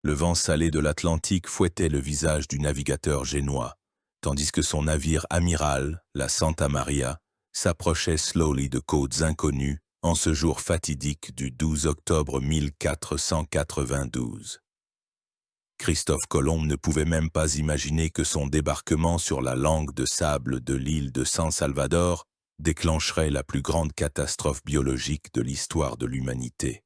Le vent salé de l'Atlantique fouettait le visage du navigateur génois, tandis que son navire amiral, la Santa Maria, s'approchait slowly de côtes inconnues en ce jour fatidique du 12 octobre 1492. Christophe Colomb ne pouvait même pas imaginer que son débarquement sur la langue de sable de l'île de San Salvador déclencherait la plus grande catastrophe biologique de l'histoire de l'humanité,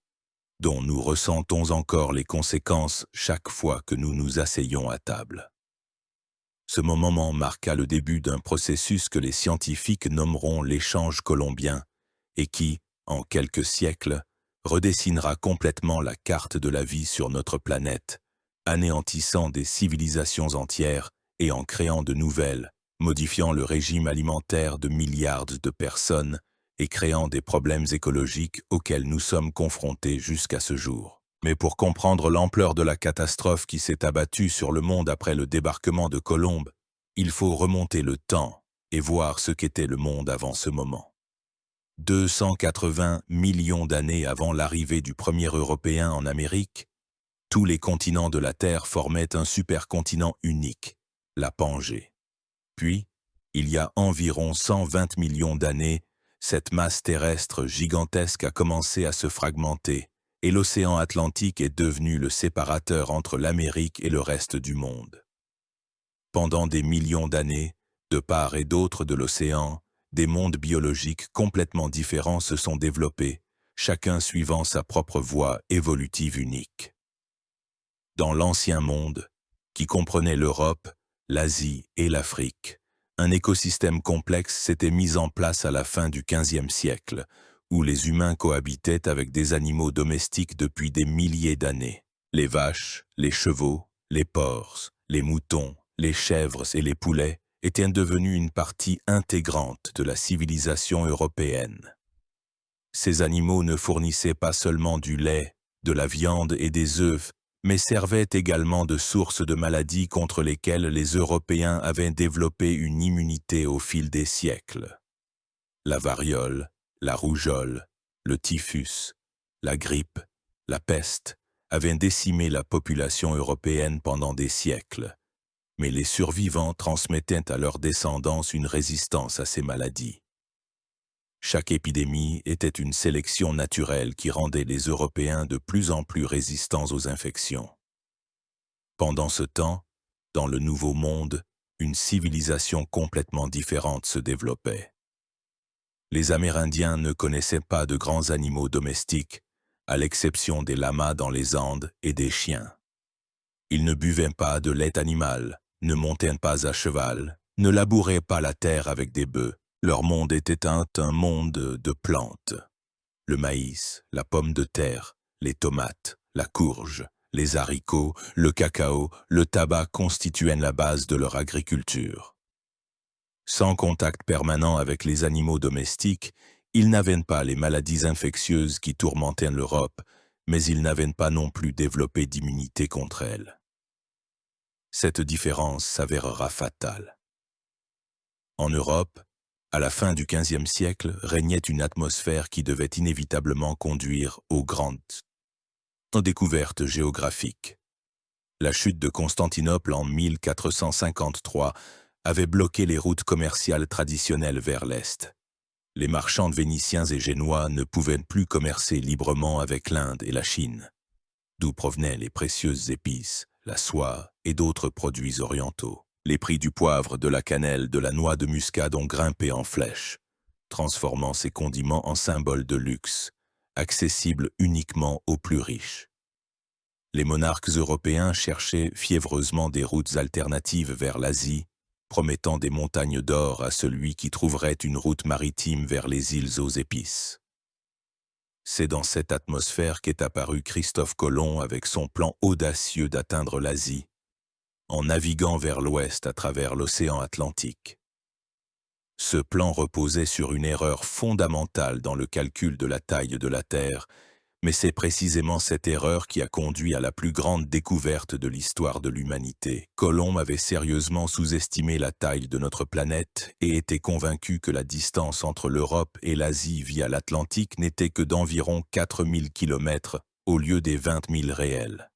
dont nous ressentons encore les conséquences chaque fois que nous nous asseyons à table. Ce moment marqua le début d'un processus que les scientifiques nommeront l'échange colombien et qui, en quelques siècles, redessinera complètement la carte de la vie sur notre planète, anéantissant des civilisations entières et en créant de nouvelles, modifiant le régime alimentaire de milliards de personnes et créant des problèmes écologiques auxquels nous sommes confrontés jusqu'à ce jour. Mais pour comprendre l'ampleur de la catastrophe qui s'est abattue sur le monde après le débarquement de Colomb, il faut remonter le temps et voir ce qu'était le monde avant ce moment. 280 millions d'années avant l'arrivée du premier Européen en Amérique, tous les continents de la Terre formaient un supercontinent unique, la Pangée. Puis, il y a environ 120 millions d'années, cette masse terrestre gigantesque a commencé à se fragmenter et l'océan Atlantique est devenu le séparateur entre l'Amérique et le reste du monde. Pendant des millions d'années, de part et d'autre de l'océan, des mondes biologiques complètement différents se sont développés, chacun suivant sa propre voie évolutive unique. Dans l'ancien monde, qui comprenait l'Europe, l'Asie et l'Afrique, un écosystème complexe s'était mis en place à la fin du XVe siècle, où les humains cohabitaient avec des animaux domestiques depuis des milliers d'années. Les vaches, les chevaux, les porcs, les moutons, les chèvres et les poulets étaient devenus une partie intégrante de la civilisation européenne. Ces animaux ne fournissaient pas seulement du lait, de la viande et des œufs, mais servaient également de source de maladies contre lesquelles les Européens avaient développé une immunité au fil des siècles. La variole, la rougeole, le typhus, la grippe, la peste avaient décimé la population européenne pendant des siècles, mais les survivants transmettaient à leurs descendants une résistance à ces maladies. Chaque épidémie était une sélection naturelle qui rendait les Européens de plus en plus résistants aux infections. Pendant ce temps, dans le Nouveau Monde, une civilisation complètement différente se développait. Les Amérindiens ne connaissaient pas de grands animaux domestiques, à l'exception des lamas dans les Andes et des chiens. Ils ne buvaient pas de lait animal, ne montaient pas à cheval, ne labouraient pas la terre avec des bœufs. Leur monde était un monde de plantes. Le maïs, la pomme de terre, les tomates, la courge, les haricots, le cacao, le tabac constituaient la base de leur agriculture. Sans contact permanent avec les animaux domestiques, ils n'avaient pas les maladies infectieuses qui tourmentaient l'Europe, mais ils n'avaient pas non plus développé d'immunité contre elles. Cette différence s'avérera fatale. En Europe, à la fin du XVe siècle, régnait une atmosphère qui devait inévitablement conduire aux grandes découvertes géographiques. La chute de Constantinople en 1453 avait bloqué les routes commerciales traditionnelles vers l'Est. Les marchands vénitiens et génois ne pouvaient plus commercer librement avec l'Inde et la Chine, d'où provenaient les précieuses épices, la soie et d'autres produits orientaux. Les prix du poivre, de la cannelle, de la noix de muscade ont grimpé en flèche, transformant ces condiments en symboles de luxe, accessibles uniquement aux plus riches. Les monarques européens cherchaient fiévreusement des routes alternatives vers l'Asie, promettant des montagnes d'or à celui qui trouverait une route maritime vers les îles aux épices. C'est dans cette atmosphère qu'est apparu Christophe Colomb avec son plan audacieux d'atteindre l'Asie, en naviguant vers l'ouest à travers l'océan Atlantique. Ce plan reposait sur une erreur fondamentale dans le calcul de la taille de la Terre, mais c'est précisément cette erreur qui a conduit à la plus grande découverte de l'histoire de l'humanité. Colomb avait sérieusement sous-estimé la taille de notre planète et était convaincu que la distance entre l'Europe et l'Asie via l'Atlantique n'était que d'environ 4000 km au lieu des 20 000 réels.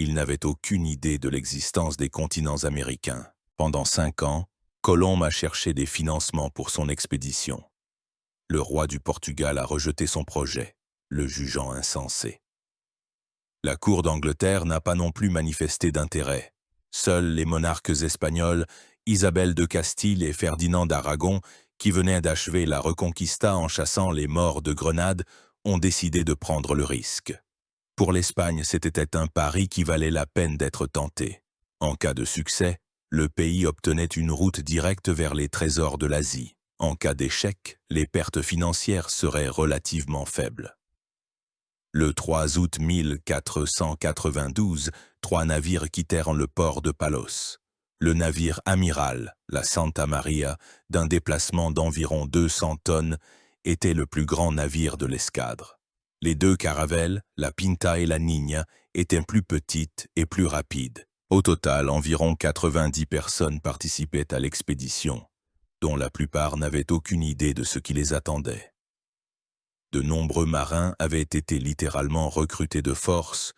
Il n'avait aucune idée de l'existence des continents américains. Pendant 5 ans, Colomb a cherché des financements pour son expédition. Le roi du Portugal a rejeté son projet, le jugeant insensé. La cour d'Angleterre n'a pas non plus manifesté d'intérêt. Seuls les monarques espagnols, Isabelle de Castille et Ferdinand d'Aragon, qui venaient d'achever la Reconquista en chassant les Maures de Grenade, ont décidé de prendre le risque. Pour l'Espagne, c'était un pari qui valait la peine d'être tenté. En cas de succès, le pays obtenait une route directe vers les trésors de l'Asie. En cas d'échec, les pertes financières seraient relativement faibles. Le 3 août 1492, 3 navires quittèrent le port de Palos. Le navire amiral, la Santa Maria, d'un déplacement d'environ 200 tonnes, était le plus grand navire de l'escadre. Les 2 caravelles, la Pinta et la Niña, étaient plus petites et plus rapides. Au total, environ 90 personnes participaient à l'expédition, dont la plupart n'avaient aucune idée de ce qui les attendait. De nombreux marins avaient été littéralement recrutés de force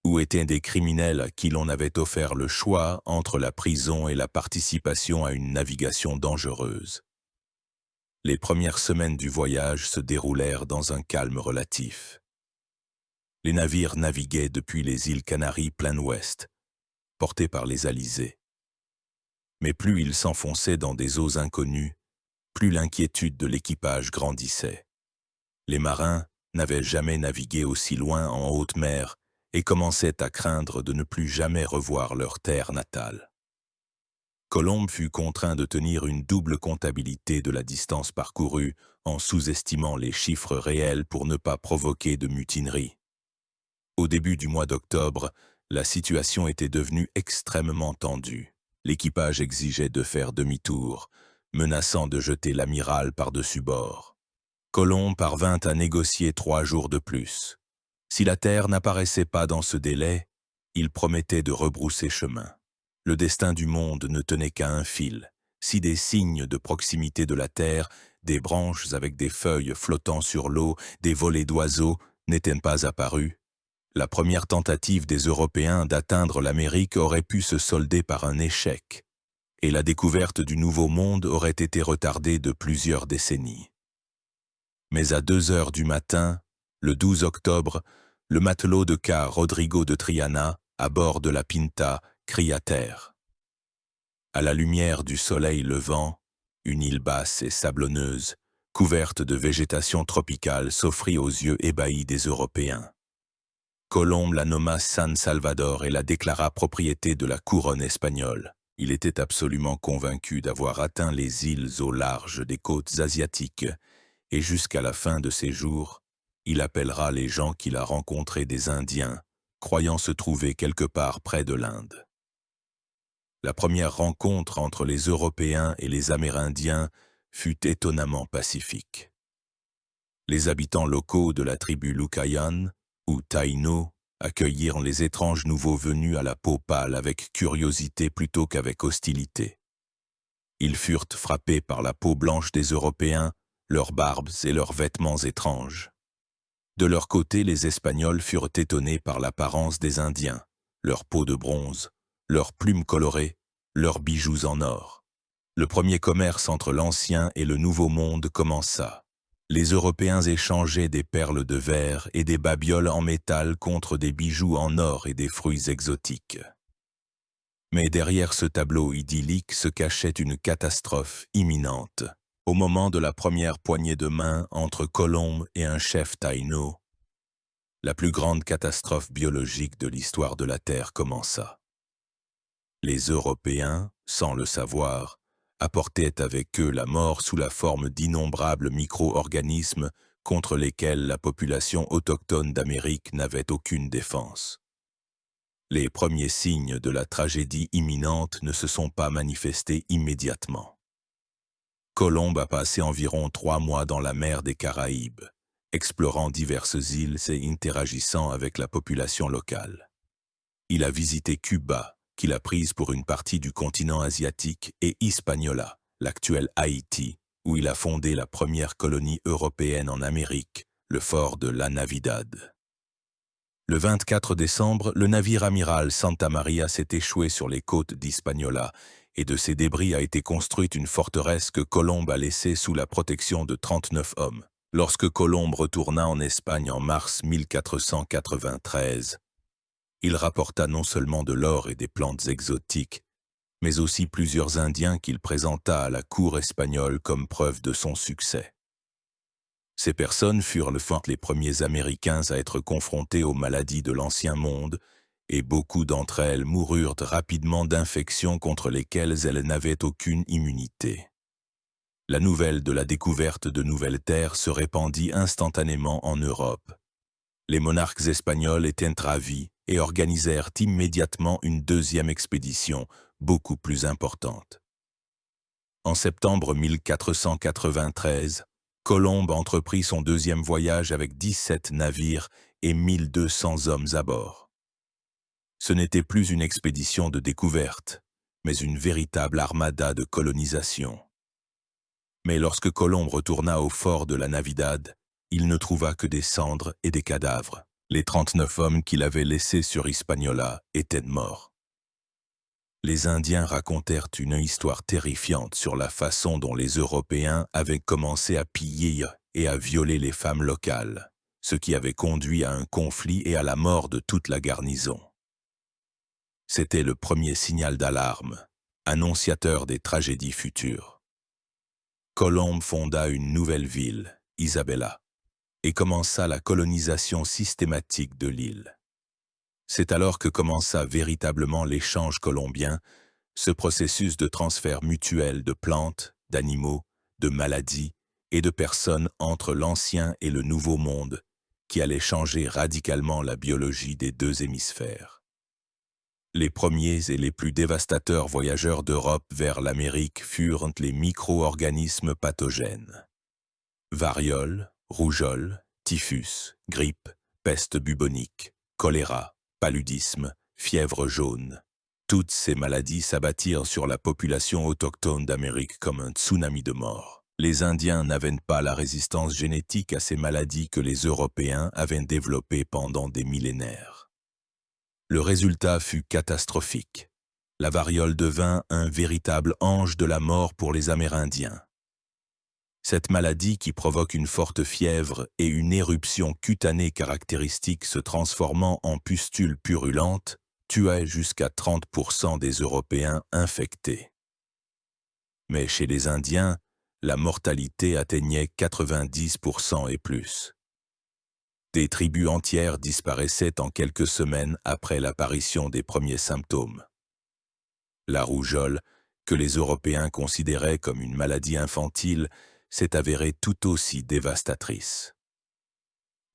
ou étaient des criminels à qui l'on avait offert le choix entre la prison et la participation à une navigation dangereuse. Les premières semaines du voyage se déroulèrent dans un calme relatif. Les navires naviguaient depuis les îles Canaries plein ouest, portés par les alizés. Mais plus ils s'enfonçaient dans des eaux inconnues, plus l'inquiétude de l'équipage grandissait. Les marins n'avaient jamais navigué aussi loin en haute mer et commençaient à craindre de ne plus jamais revoir leur terre natale. Colomb fut contraint de tenir une double comptabilité de la distance parcourue en sous-estimant les chiffres réels pour ne pas provoquer de mutinerie. Au début du mois d'octobre, la situation était devenue extrêmement tendue. L'équipage exigeait de faire demi-tour, menaçant de jeter l'amiral par-dessus bord. Colomb parvint à négocier 3 jours de plus. Si la terre n'apparaissait pas dans ce délai, il promettait de rebrousser chemin. Le destin du monde ne tenait qu'à un fil. Si des signes de proximité de la terre, des branches avec des feuilles flottant sur l'eau, des volées d'oiseaux, n'étaient pas apparus, la première tentative des Européens d'atteindre l'Amérique aurait pu se solder par un échec, et la découverte du Nouveau Monde aurait été retardée de plusieurs décennies. Mais à 2 heures du matin, le 12 octobre, le matelot de quart Rodrigo de Triana, à bord de la Pinta, cria terre. À la lumière du soleil levant, une île basse et sablonneuse, couverte de végétation tropicale, s'offrit aux yeux ébahis des Européens. Colomb la nomma San Salvador et la déclara propriété de la couronne espagnole. Il était absolument convaincu d'avoir atteint les îles au large des côtes asiatiques, et jusqu'à la fin de ses jours, il appellera les gens qu'il a rencontrés des Indiens, croyant se trouver quelque part près de l'Inde. La première rencontre entre les Européens et les Amérindiens fut étonnamment pacifique. Les habitants locaux de la tribu Lucayan, ou Taïno, accueillirent les étranges nouveaux venus à la peau pâle avec curiosité plutôt qu'avec hostilité. Ils furent frappés par la peau blanche des Européens, leurs barbes et leurs vêtements étranges. De leur côté, les Espagnols furent étonnés par l'apparence des Indiens, leur peau de bronze, leurs plumes colorées, leurs bijoux en or. Le premier commerce entre l'Ancien et le Nouveau Monde commença. Les Européens échangeaient des perles de verre et des babioles en métal contre des bijoux en or et des fruits exotiques. Mais derrière ce tableau idyllique se cachait une catastrophe imminente. Au moment de la première poignée de main entre Colomb et un chef taïno, la plus grande catastrophe biologique de l'histoire de la Terre commença. Les Européens, sans le savoir, apportaient avec eux la mort sous la forme d'innombrables micro-organismes contre lesquels la population autochtone d'Amérique n'avait aucune défense. Les premiers signes de la tragédie imminente ne se sont pas manifestés immédiatement. Colomb a passé environ 3 mois dans la mer des Caraïbes, explorant diverses îles et interagissant avec la population locale. Il a visité Cuba, qu'il a prise pour une partie du continent asiatique, et Hispaniola, l'actuel Haïti, où il a fondé la première colonie européenne en Amérique, le fort de La Navidad. Le 24 décembre, le navire amiral Santa Maria s'est échoué sur les côtes d'Hispaniola et de ses débris a été construite une forteresse que Colomb a laissée sous la protection de 39 hommes. Lorsque Colomb retourna en Espagne en mars 1493, il rapporta non seulement de l'or et des plantes exotiques, mais aussi plusieurs Indiens qu'il présenta à la cour espagnole comme preuve de son succès. Ces personnes furent les premiers Américains à être confrontés aux maladies de l'Ancien Monde, et beaucoup d'entre elles moururent rapidement d'infections contre lesquelles elles n'avaient aucune immunité. La nouvelle de la découverte de nouvelles terres se répandit instantanément en Europe. Les monarques espagnols étaient ravis et organisèrent immédiatement une deuxième expédition, beaucoup plus importante. En septembre 1493, Colomb entreprit son deuxième voyage avec 17 navires et 1200 hommes à bord. Ce n'était plus une expédition de découverte, mais une véritable armada de colonisation. Mais lorsque Colomb retourna au fort de la Navidad, il ne trouva que des cendres et des cadavres. Les 39 hommes qu'il avait laissés sur Hispaniola étaient morts. Les Indiens racontèrent une histoire terrifiante sur la façon dont les Européens avaient commencé à piller et à violer les femmes locales, ce qui avait conduit à un conflit et à la mort de toute la garnison. C'était le premier signal d'alarme, annonciateur des tragédies futures. Colomb fonda une nouvelle ville, Isabela, et commença la colonisation systématique de l'île. C'est alors que commença véritablement l'échange colombien, ce processus de transfert mutuel de plantes, d'animaux, de maladies et de personnes entre l'Ancien et le Nouveau Monde, qui allait changer radicalement la biologie des deux hémisphères. Les premiers et les plus dévastateurs voyageurs d'Europe vers l'Amérique furent les micro-organismes pathogènes. Variole, rougeole, typhus, grippe, peste bubonique, choléra, paludisme, fièvre jaune. Toutes ces maladies s'abattirent sur la population autochtone d'Amérique comme un tsunami de mort. Les Indiens n'avaient pas la résistance génétique à ces maladies que les Européens avaient développées pendant des millénaires. Le résultat fut catastrophique. La variole devint un véritable ange de la mort pour les Amérindiens. Cette maladie qui provoque une forte fièvre et une éruption cutanée caractéristique se transformant en pustules purulentes tuait jusqu'à 30% des Européens infectés. Mais chez les Indiens, la mortalité atteignait 90% et plus. Des tribus entières disparaissaient en quelques semaines après l'apparition des premiers symptômes. La rougeole, que les Européens considéraient comme une maladie infantile, s'est avérée tout aussi dévastatrice.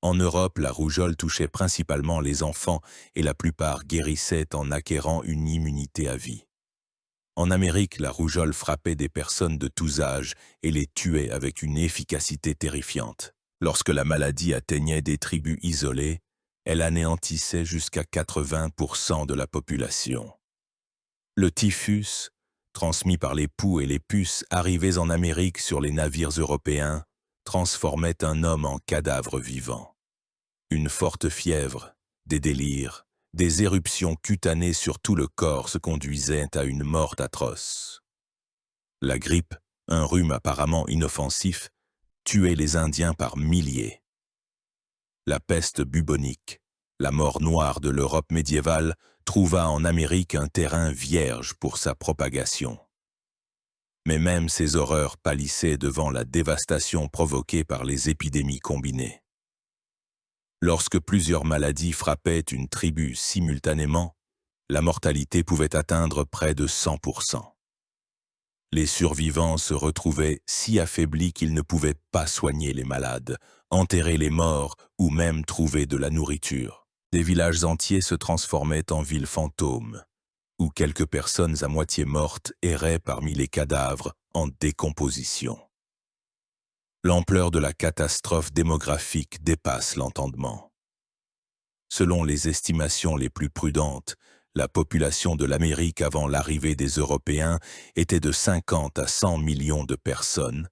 En Europe, la rougeole touchait principalement les enfants et la plupart guérissaient en acquérant une immunité à vie. En Amérique, la rougeole frappait des personnes de tous âges et les tuait avec une efficacité terrifiante. Lorsque la maladie atteignait des tribus isolées, elle anéantissait jusqu'à 80% de la population. Le typhus, transmis par les poux et les puces arrivés en Amérique sur les navires européens, transformait un homme en cadavre vivant. Une forte fièvre, des délires, des éruptions cutanées sur tout le corps se conduisaient à une mort atroce. La grippe, un rhume apparemment inoffensif, tuait les Indiens par milliers. La peste bubonique, la mort noire de l'Europe médiévale, trouva en Amérique un terrain vierge pour sa propagation. Mais même ces horreurs pâlissaient devant la dévastation provoquée par les épidémies combinées. Lorsque plusieurs maladies frappaient une tribu simultanément, la mortalité pouvait atteindre près de 100%. Les survivants se retrouvaient si affaiblis qu'ils ne pouvaient pas soigner les malades, enterrer les morts ou même trouver de la nourriture. Des villages entiers se transformaient en villes fantômes, où quelques personnes à moitié mortes erraient parmi les cadavres en décomposition. L'ampleur de la catastrophe démographique dépasse l'entendement. Selon les estimations les plus prudentes, la population de l'Amérique avant l'arrivée des Européens était de 50 à 100 millions de personnes.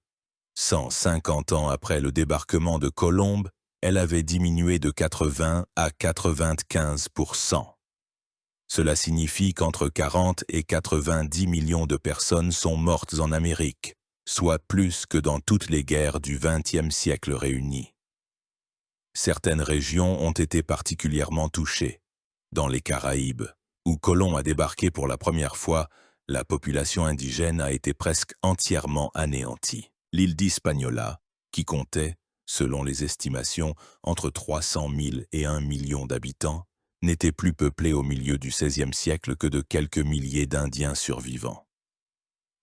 150 ans après le débarquement de Colomb, elle avait diminué de 80 à 95%. Cela signifie qu'entre 40 et 90 millions de personnes sont mortes en Amérique, soit plus que dans toutes les guerres du XXe siècle réunies. Certaines régions ont été particulièrement touchées. Dans les Caraïbes, où Colomb a débarqué pour la première fois, la population indigène a été presque entièrement anéantie. L'île d'Hispaniola, qui comptait, selon les estimations, entre 300 000 et 1 million d'habitants, n'était plus peuplée au milieu du XVIe siècle que de quelques milliers d'Indiens survivants.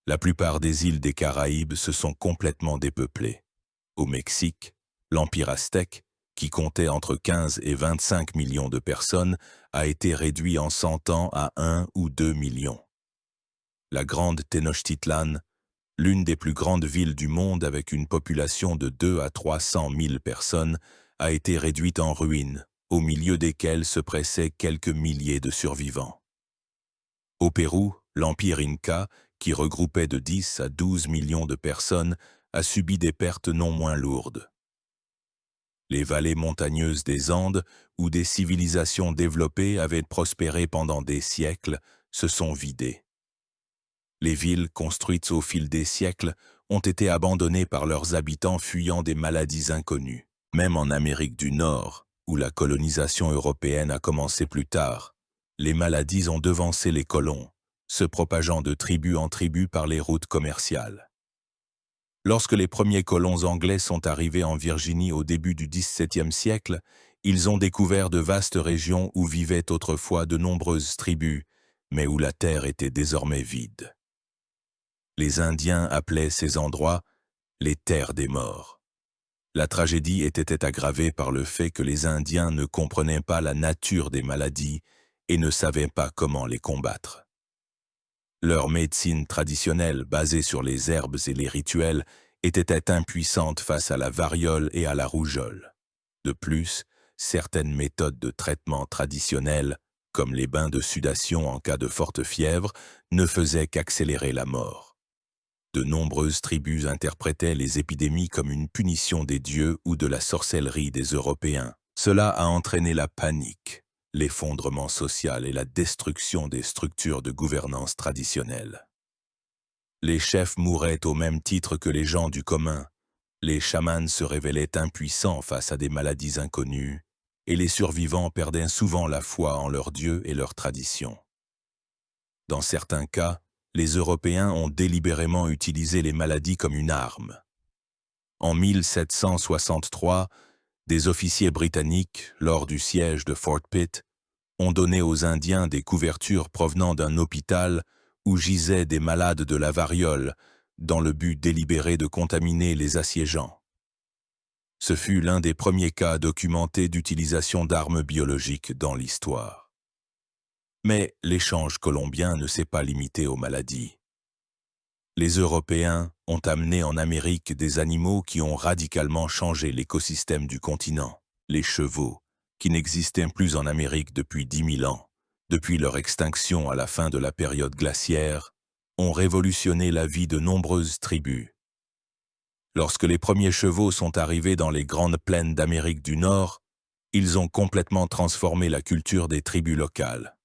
La plupart des îles des Caraïbes se sont complètement dépeuplées. Au Mexique, l'Empire aztèque, qui comptait entre 15 et 25 millions de personnes, a été réduit en 100 ans à 1 ou 2 millions. La grande Tenochtitlan, l'une des plus grandes villes du monde avec une population de 2 à 300 000 personnes, a été réduite en ruines, au milieu desquelles se pressaient quelques milliers de survivants. Au Pérou, l'Empire Inca, qui regroupait de 10 à 12 millions de personnes, a subi des pertes non moins lourdes. Les vallées montagneuses des Andes, où des civilisations développées avaient prospéré pendant des siècles, se sont vidées. Les villes construites au fil des siècles ont été abandonnées par leurs habitants fuyant des maladies inconnues. Même en Amérique du Nord, où la colonisation européenne a commencé plus tard, les maladies ont devancé les colons, se propageant de tribu en tribu par les routes commerciales. Lorsque les premiers colons anglais sont arrivés en Virginie au début du XVIIe siècle, ils ont découvert de vastes régions où vivaient autrefois de nombreuses tribus, mais où la terre était désormais vide. Les Indiens appelaient ces endroits les terres des morts. La tragédie était aggravée par le fait que les Indiens ne comprenaient pas la nature des maladies et ne savaient pas comment les combattre. Leur médecine traditionnelle, basée sur les herbes et les rituels, était impuissante face à la variole et à la rougeole. De plus, certaines méthodes de traitement traditionnelles, comme les bains de sudation en cas de forte fièvre, ne faisaient qu'accélérer la mort. De nombreuses tribus interprétaient les épidémies comme une punition des dieux ou de la sorcellerie des Européens. Cela a entraîné la panique, l'effondrement social et la destruction des structures de gouvernance traditionnelles. Les chefs mouraient au même titre que les gens du commun, les chamans se révélaient impuissants face à des maladies inconnues, et les survivants perdaient souvent la foi en leurs dieux et leurs traditions. Dans certains cas, les Européens ont délibérément utilisé les maladies comme une arme. En 1763, des officiers britanniques, lors du siège de Fort Pitt, ont donné aux Indiens des couvertures provenant d'un hôpital où gisaient des malades de la variole, dans le but délibéré de contaminer les assiégeants. Ce fut l'un des premiers cas documentés d'utilisation d'armes biologiques dans l'histoire. Mais l'échange colombien ne s'est pas limité aux maladies. Les Européens ont amené en Amérique des animaux qui ont radicalement changé l'écosystème du continent, les chevaux, qui n'existaient plus en Amérique depuis 10 000 ans, depuis leur extinction à la fin de la période glaciaire, ont révolutionné la vie de nombreuses tribus. Lorsque les premiers chevaux sont arrivés dans les grandes plaines d'Amérique du Nord, ils ont complètement transformé la culture des tribus locales.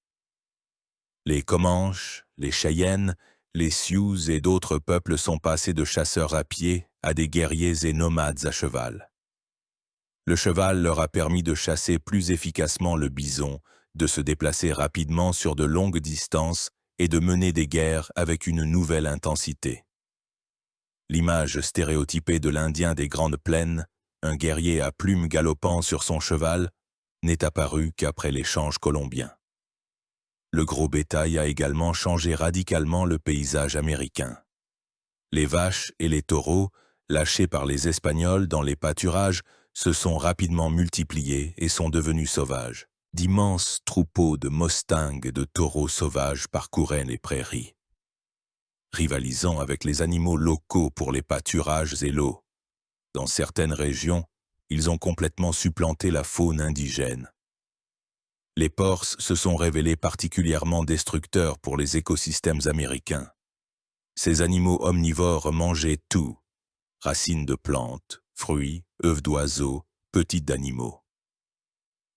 Les Comanches, les Cheyennes, les Sioux et d'autres peuples sont passés de chasseurs à pied à des guerriers et nomades à cheval. Le cheval leur a permis de chasser plus efficacement le bison, de se déplacer rapidement sur de longues distances et de mener des guerres avec une nouvelle intensité. L'image stéréotypée de l'Indien des Grandes Plaines, un guerrier à plumes galopant sur son cheval, n'est apparue qu'après l'échange colombien. Le gros bétail a également changé radicalement le paysage américain. Les vaches et les taureaux, lâchés par les Espagnols dans les pâturages, se sont rapidement multipliés et sont devenus sauvages. D'immenses troupeaux de mustangs et de taureaux sauvages parcouraient les prairies. Rivalisant avec les animaux locaux pour les pâturages et l'eau. Dans certaines régions, ils ont complètement supplanté la faune indigène. Les porcs se sont révélés particulièrement destructeurs pour les écosystèmes américains. Ces animaux omnivores mangeaient tout, racines de plantes, fruits, œufs d'oiseaux, petits d'animaux.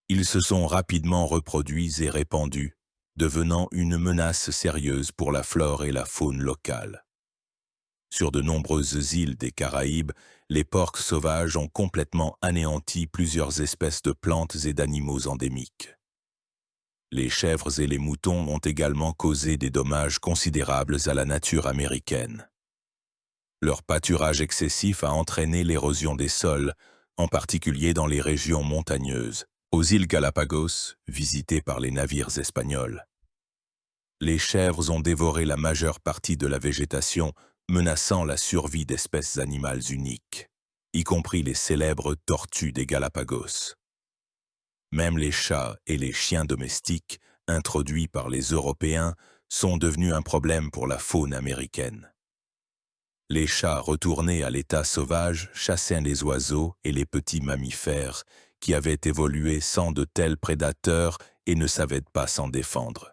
Ils se sont rapidement reproduits et répandus, devenant une menace sérieuse pour la flore et la faune locale. Sur de nombreuses îles des Caraïbes, les porcs sauvages ont complètement anéanti plusieurs espèces de plantes et d'animaux endémiques. Les chèvres et les moutons ont également causé des dommages considérables à la nature américaine. Leur pâturage excessif a entraîné l'érosion des sols, en particulier dans les régions montagneuses, aux îles Galapagos, visitées par les navires espagnols. Les chèvres ont dévoré la majeure partie de la végétation, menaçant la survie d'espèces animales uniques, y compris les célèbres tortues des Galapagos. Même les chats et les chiens domestiques, introduits par les Européens, sont devenus un problème pour la faune américaine. Les chats retournés à l'état sauvage chassaient les oiseaux et les petits mammifères qui avaient évolué sans de tels prédateurs et ne savaient pas s'en défendre.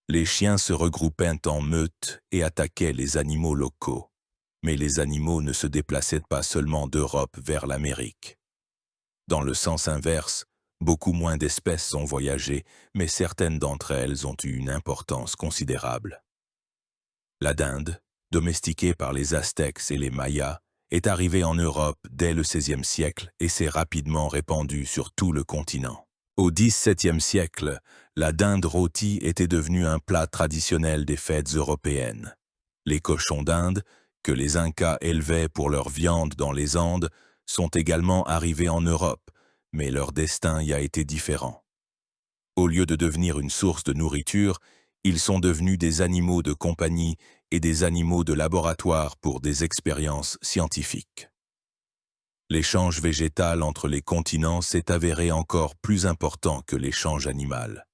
Les chiens se regroupaient en meutes et attaquaient les animaux locaux. Mais les animaux ne se déplaçaient pas seulement d'Europe vers l'Amérique. Dans le sens inverse, beaucoup moins d'espèces ont voyagé, mais certaines d'entre elles ont eu une importance considérable. La dinde, domestiquée par les Aztèques et les Mayas, est arrivée en Europe dès le XVIe siècle et s'est rapidement répandue sur tout le continent. Au XVIIe siècle, la dinde rôtie était devenue un plat traditionnel des fêtes européennes. Les cochons d'Inde, que les Incas élevaient pour leur viande dans les Andes, sont également arrivés en Europe, mais leur destin y a été différent. Au lieu de devenir une source de nourriture, ils sont devenus des animaux de compagnie et des animaux de laboratoire pour des expériences scientifiques. L'échange végétal entre les continents s'est avéré encore plus important que l'échange animal.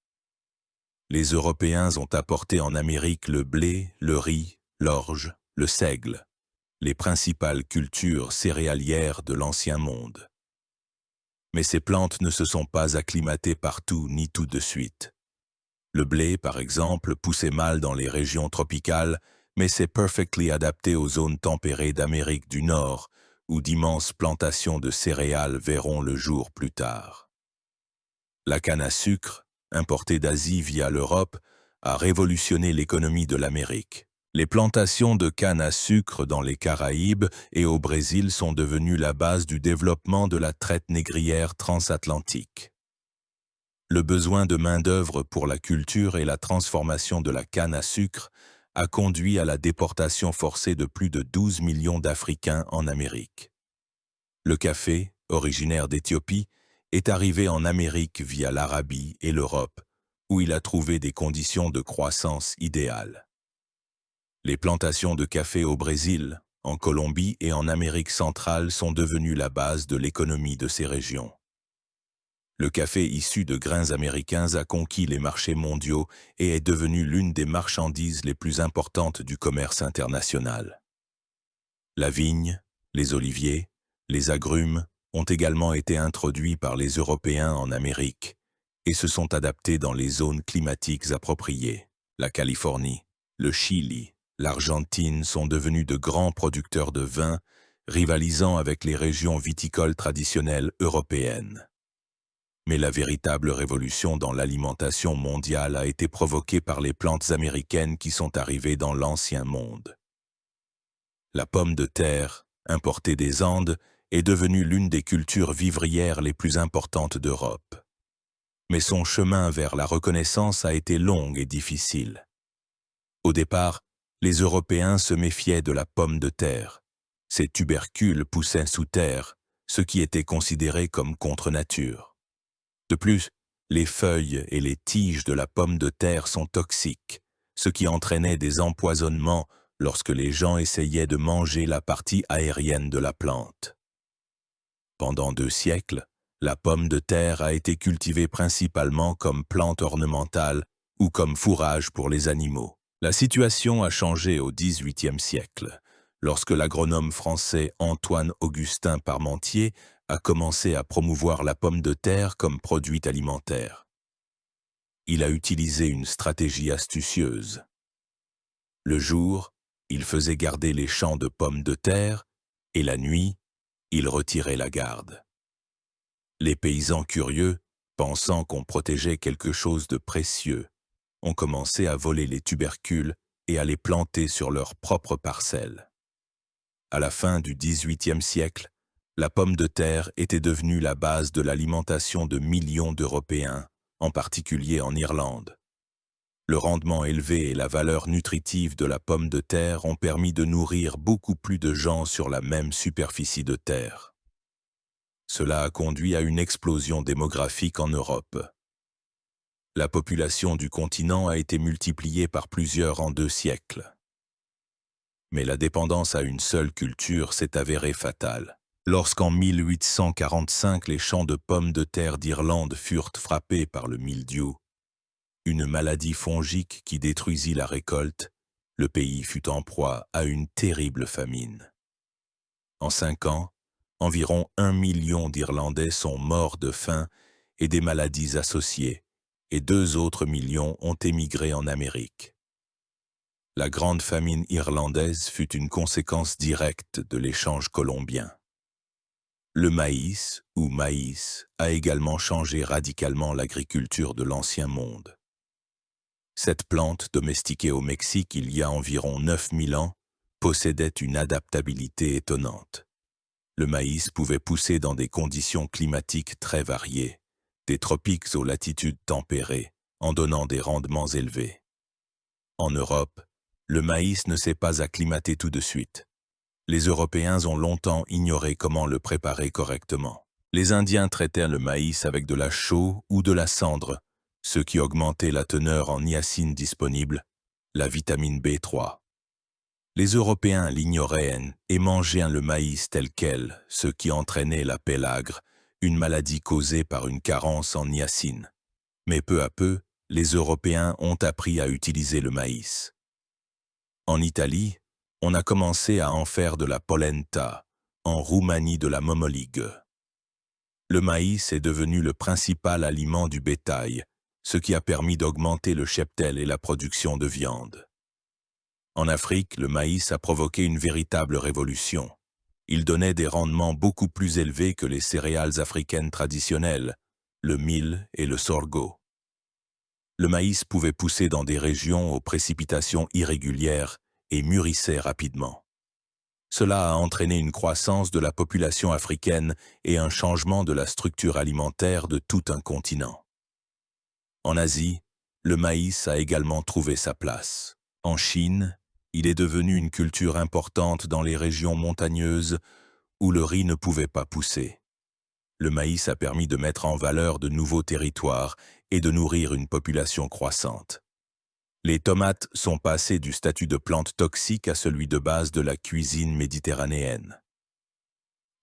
Les Européens ont apporté en Amérique le blé, le riz, l'orge, le seigle, les principales cultures céréalières de l'Ancien Monde. Mais ces plantes ne se sont pas acclimatées partout ni tout de suite. Le blé, par exemple, poussait mal dans les régions tropicales, mais s'est perfectly adapté aux zones tempérées d'Amérique du Nord, où d'immenses plantations de céréales verront le jour plus tard. La canne à sucre, importée d'Asie via l'Europe, a révolutionné l'économie de l'Amérique. Les plantations de canne à sucre dans les Caraïbes et au Brésil sont devenues la base du développement de la traite négrière transatlantique. Le besoin de main-d'œuvre pour la culture et la transformation de la canne à sucre a conduit à la déportation forcée de plus de 12 millions d'Africains en Amérique. Le café, originaire d'Éthiopie, est arrivé en Amérique via l'Arabie et l'Europe, où il a trouvé des conditions de croissance idéales. Les plantations de café au Brésil, en Colombie et en Amérique centrale sont devenues la base de l'économie de ces régions. Le café issu de grains américains a conquis les marchés mondiaux et est devenu l'une des marchandises les plus importantes du commerce international. La vigne, les oliviers, les agrumes ont également été introduits par les Européens en Amérique et se sont adaptés dans les zones climatiques appropriées. La Californie, le Chili, l'Argentine sont devenus de grands producteurs de vin, rivalisant avec les régions viticoles traditionnelles européennes. Mais la véritable révolution dans l'alimentation mondiale a été provoquée par les plantes américaines qui sont arrivées dans l'Ancien Monde. La pomme de terre, importée des Andes, est devenue l'une des cultures vivrières les plus importantes d'Europe. Mais son chemin vers la reconnaissance a été long et difficile. Au départ, les Européens se méfiaient de la pomme de terre. Ces tubercules poussaient sous terre, ce qui était considéré comme contre nature. De plus, les feuilles et les tiges de la pomme de terre sont toxiques, ce qui entraînait des empoisonnements lorsque les gens essayaient de manger la partie aérienne de la plante. Pendant 2 siècles, la pomme de terre a été cultivée principalement comme plante ornementale ou comme fourrage pour les animaux. La situation a changé au XVIIIe siècle, lorsque l'agronome français Antoine-Augustin Parmentier a commencé à promouvoir la pomme de terre comme produit alimentaire. Il a utilisé une stratégie astucieuse. Le jour, il faisait garder les champs de pommes de terre et la nuit, il retirait la garde. Les paysans curieux, pensant qu'on protégeait quelque chose de précieux, ont commencé à voler les tubercules et à les planter sur leurs propres parcelles. À la fin du XVIIIe siècle, la pomme de terre était devenue la base de l'alimentation de millions d'Européens, en particulier en Irlande. Le rendement élevé et la valeur nutritive de la pomme de terre ont permis de nourrir beaucoup plus de gens sur la même superficie de terre. Cela a conduit à une explosion démographique en Europe. La population du continent a été multipliée par plusieurs en 2 siècles. Mais la dépendance à une seule culture s'est avérée fatale. Lorsqu'en 1845 les champs de pommes de terre d'Irlande furent frappés par le mildiou, une maladie fongique qui détruisit la récolte, le pays fut en proie à une terrible famine. En 5 ans, environ 1 million d'Irlandais sont morts de faim et des maladies associées, et 2 autres millions ont émigré en Amérique. La grande famine irlandaise fut une conséquence directe de l'échange colombien. Le maïs, ou maïs, a également changé radicalement l'agriculture de l'Ancien Monde. Cette plante, domestiquée au Mexique il y a environ 9000 ans, possédait une adaptabilité étonnante. Le maïs pouvait pousser dans des conditions climatiques très variées, des tropiques aux latitudes tempérées, en donnant des rendements élevés. En Europe, le maïs ne s'est pas acclimaté tout de suite. Les Européens ont longtemps ignoré comment le préparer correctement. Les Indiens traitaient le maïs avec de la chaux ou de la cendre, ce qui augmentait la teneur en niacine disponible, la vitamine B3. Les Européens l'ignoraient et mangeaient le maïs tel quel, ce qui entraînait la pélagre, une maladie causée par une carence en niacine. Mais peu à peu, les Européens ont appris à utiliser le maïs. En Italie, on a commencé à en faire de la polenta, en Roumanie de la momolig. Le maïs est devenu le principal aliment du bétail, ce qui a permis d'augmenter le cheptel et la production de viande. En Afrique, le maïs a provoqué une véritable révolution. Il donnait des rendements beaucoup plus élevés que les céréales africaines traditionnelles, le mil et le sorgho. Le maïs pouvait pousser dans des régions aux précipitations irrégulières et mûrissait rapidement. Cela a entraîné une croissance de la population africaine et un changement de la structure alimentaire de tout un continent. En Asie, le maïs a également trouvé sa place. En Chine, il est devenu une culture importante dans les régions montagneuses où le riz ne pouvait pas pousser. Le maïs a permis de mettre en valeur de nouveaux territoires et de nourrir une population croissante. Les tomates sont passées du statut de plante toxique à celui de base de la cuisine méditerranéenne.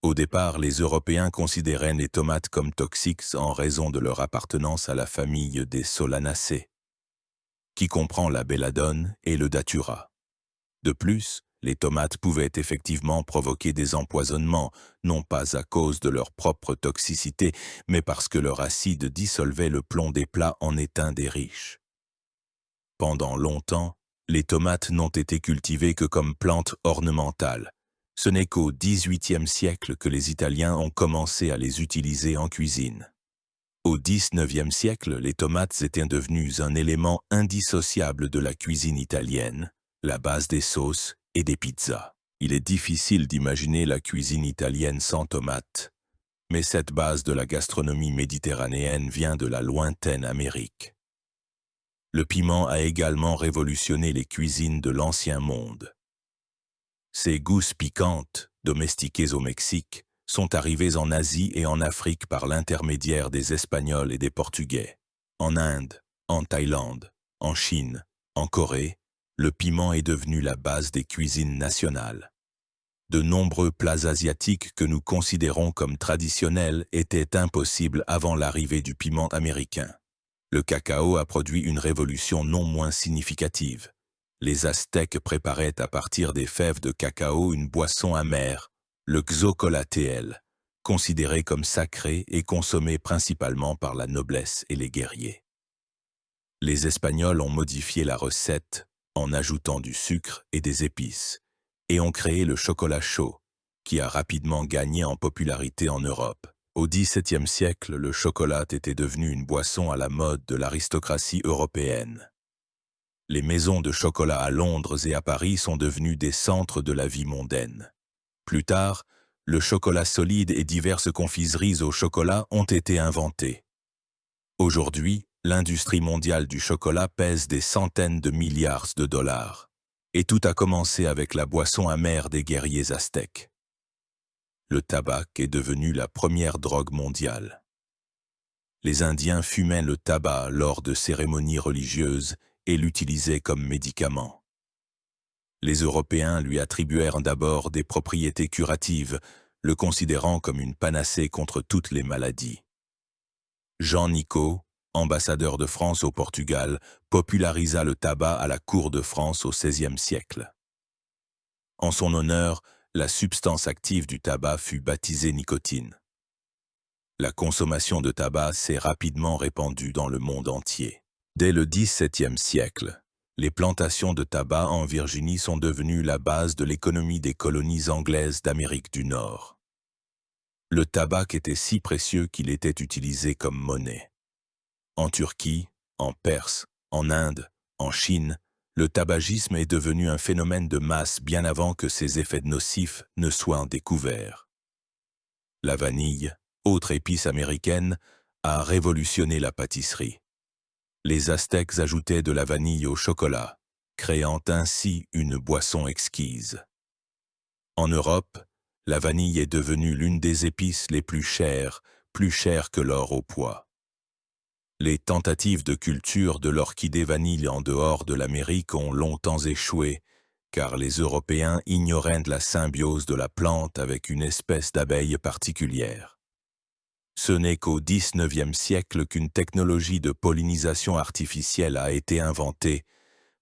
Au départ, les Européens considéraient les tomates comme toxiques en raison de leur appartenance à la famille des Solanacées, qui comprend la belladone et le datura. De plus, les tomates pouvaient effectivement provoquer des empoisonnements, non pas à cause de leur propre toxicité, mais parce que leur acide dissolvait le plomb des plats en étain des riches. Pendant longtemps, les tomates n'ont été cultivées que comme plantes ornementales. Ce n'est qu'au XVIIIe siècle que les Italiens ont commencé à les utiliser en cuisine. Au XIXe siècle, les tomates étaient devenues un élément indissociable de la cuisine italienne, la base des sauces et des pizzas. Il est difficile d'imaginer la cuisine italienne sans tomates, mais cette base de la gastronomie méditerranéenne vient de la lointaine Amérique. Le piment a également révolutionné les cuisines de l'Ancien Monde. Ces gousses piquantes, domestiquées au Mexique, sont arrivées en Asie et en Afrique par l'intermédiaire des Espagnols et des Portugais. En Inde, en Thaïlande, en Chine, en Corée, le piment est devenu la base des cuisines nationales. De nombreux plats asiatiques que nous considérons comme traditionnels étaient impossibles avant l'arrivée du piment américain. Le cacao a produit une révolution non moins significative. Les Aztèques préparaient à partir des fèves de cacao une boisson amère, le xocolatl, considéré comme sacré et consommé principalement par la noblesse et les guerriers. Les Espagnols ont modifié la recette en ajoutant du sucre et des épices, et ont créé le chocolat chaud, qui a rapidement gagné en popularité en Europe. Au XVIIe siècle, le chocolat était devenu une boisson à la mode de l'aristocratie européenne. Les maisons de chocolat à Londres et à Paris sont devenues des centres de la vie mondaine. Plus tard, le chocolat solide et diverses confiseries au chocolat ont été inventées. Aujourd'hui, l'industrie mondiale du chocolat pèse des centaines de milliards de dollars. Et tout a commencé avec la boisson amère des guerriers aztèques. Le tabac est devenu la première drogue mondiale. Les Indiens fumaient le tabac lors de cérémonies religieuses et l'utilisaient comme médicament. Les Européens lui attribuèrent d'abord des propriétés curatives, le considérant comme une panacée contre toutes les maladies. Jean Nicot, ambassadeur de France au Portugal, popularisa le tabac à la cour de France au XVIe siècle. En son honneur, la substance active du tabac fut baptisée nicotine. La consommation de tabac s'est rapidement répandue dans le monde entier. Dès le XVIIe siècle, les plantations de tabac en Virginie sont devenues la base de l'économie des colonies anglaises d'Amérique du Nord. Le tabac était si précieux qu'il était utilisé comme monnaie. En Turquie, en Perse, en Inde, en Chine, le tabagisme est devenu un phénomène de masse bien avant que ses effets nocifs ne soient découverts. La vanille, autre épice américaine, a révolutionné la pâtisserie. Les Aztèques ajoutaient de la vanille au chocolat, créant ainsi une boisson exquise. En Europe, la vanille est devenue l'une des épices les plus chères que l'or au poids. Les tentatives de culture de l'orchidée vanille en dehors de l'Amérique ont longtemps échoué, car les Européens ignoraient la symbiose de la plante avec une espèce d'abeille particulière. Ce n'est qu'au XIXe siècle qu'une technologie de pollinisation artificielle a été inventée,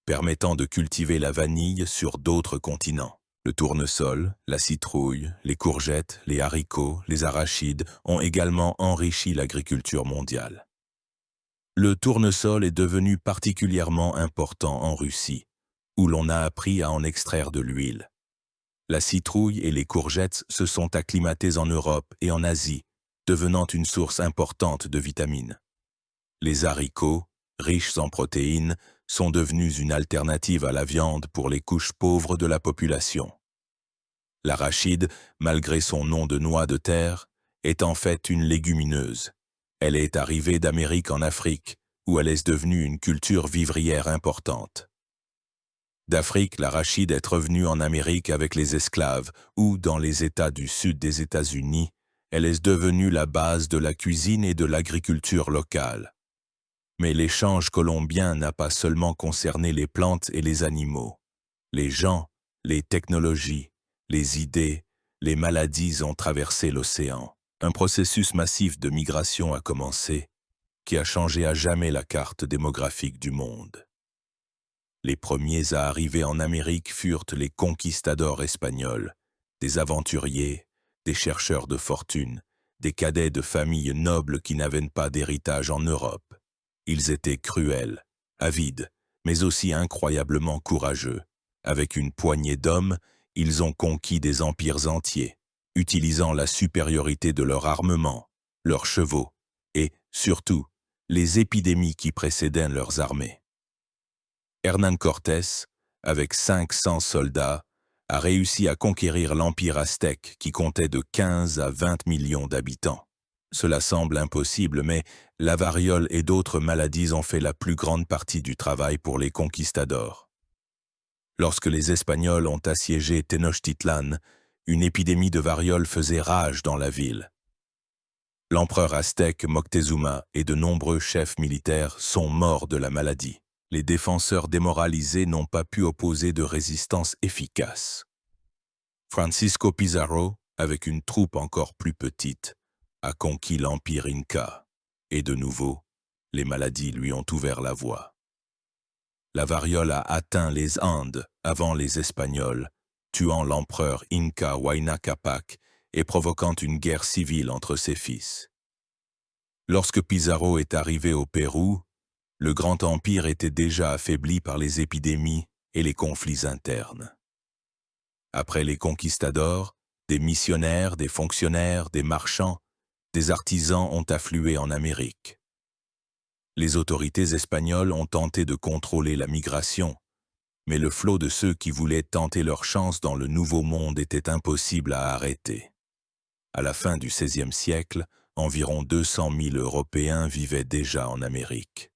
permettant de cultiver la vanille sur d'autres continents. Le tournesol, la citrouille, les courgettes, les haricots, les arachides ont également enrichi l'agriculture mondiale. Le tournesol est devenu particulièrement important en Russie, où l'on a appris à en extraire de l'huile. La citrouille et les courgettes se sont acclimatées en Europe et en Asie, devenant une source importante de vitamines. Les haricots, riches en protéines, sont devenus une alternative à la viande pour les couches pauvres de la population. L'arachide, malgré son nom de noix de terre, est en fait une légumineuse. Elle est arrivée d'Amérique en Afrique, où elle est devenue une culture vivrière importante. D'Afrique, l'arachide est revenue en Amérique avec les esclaves, ou dans les États du sud des États-Unis, elle est devenue la base de la cuisine et de l'agriculture locale. Mais l'échange colombien n'a pas seulement concerné les plantes et les animaux. Les gens, les technologies, les idées, les maladies ont traversé l'océan. Un processus massif de migration a commencé, qui a changé à jamais la carte démographique du monde. Les premiers à arriver en Amérique furent les conquistadors espagnols, des aventuriers, des chercheurs de fortune, des cadets de familles nobles qui n'avaient pas d'héritage en Europe. Ils étaient cruels, avides, mais aussi incroyablement courageux. Avec une poignée d'hommes, ils ont conquis des empires entiers, utilisant la supériorité de leur armement, leurs chevaux et, surtout, les épidémies qui précédaient leurs armées. Hernán Cortés, avec 500 soldats, a réussi à conquérir l'empire aztèque qui comptait de 15 à 20 millions d'habitants. Cela semble impossible, mais la variole et d'autres maladies ont fait la plus grande partie du travail pour les conquistadors. Lorsque les Espagnols ont assiégé Tenochtitlan, une épidémie de variole faisait rage dans la ville. L'empereur aztèque Moctezuma et de nombreux chefs militaires sont morts de la maladie. Les défenseurs démoralisés n'ont pas pu opposer de résistance efficace. Francisco Pizarro, avec une troupe encore plus petite, a conquis l'empire Inca, et de nouveau, les maladies lui ont ouvert la voie. La variole a atteint les Andes avant les Espagnols, tuant l'empereur Inca Huayna Capac et provoquant une guerre civile entre ses fils. Lorsque Pizarro est arrivé au Pérou, le grand empire était déjà affaibli par les épidémies et les conflits internes. Après les conquistadors, des missionnaires, des fonctionnaires, des marchands, Des artisans ont afflué en Amérique. Les autorités espagnoles ont tenté de contrôler la migration, mais le flot de ceux qui voulaient tenter leur chance dans le Nouveau Monde était impossible à arrêter. À la fin du XVIe siècle, environ 200 000 Européens vivaient déjà en Amérique.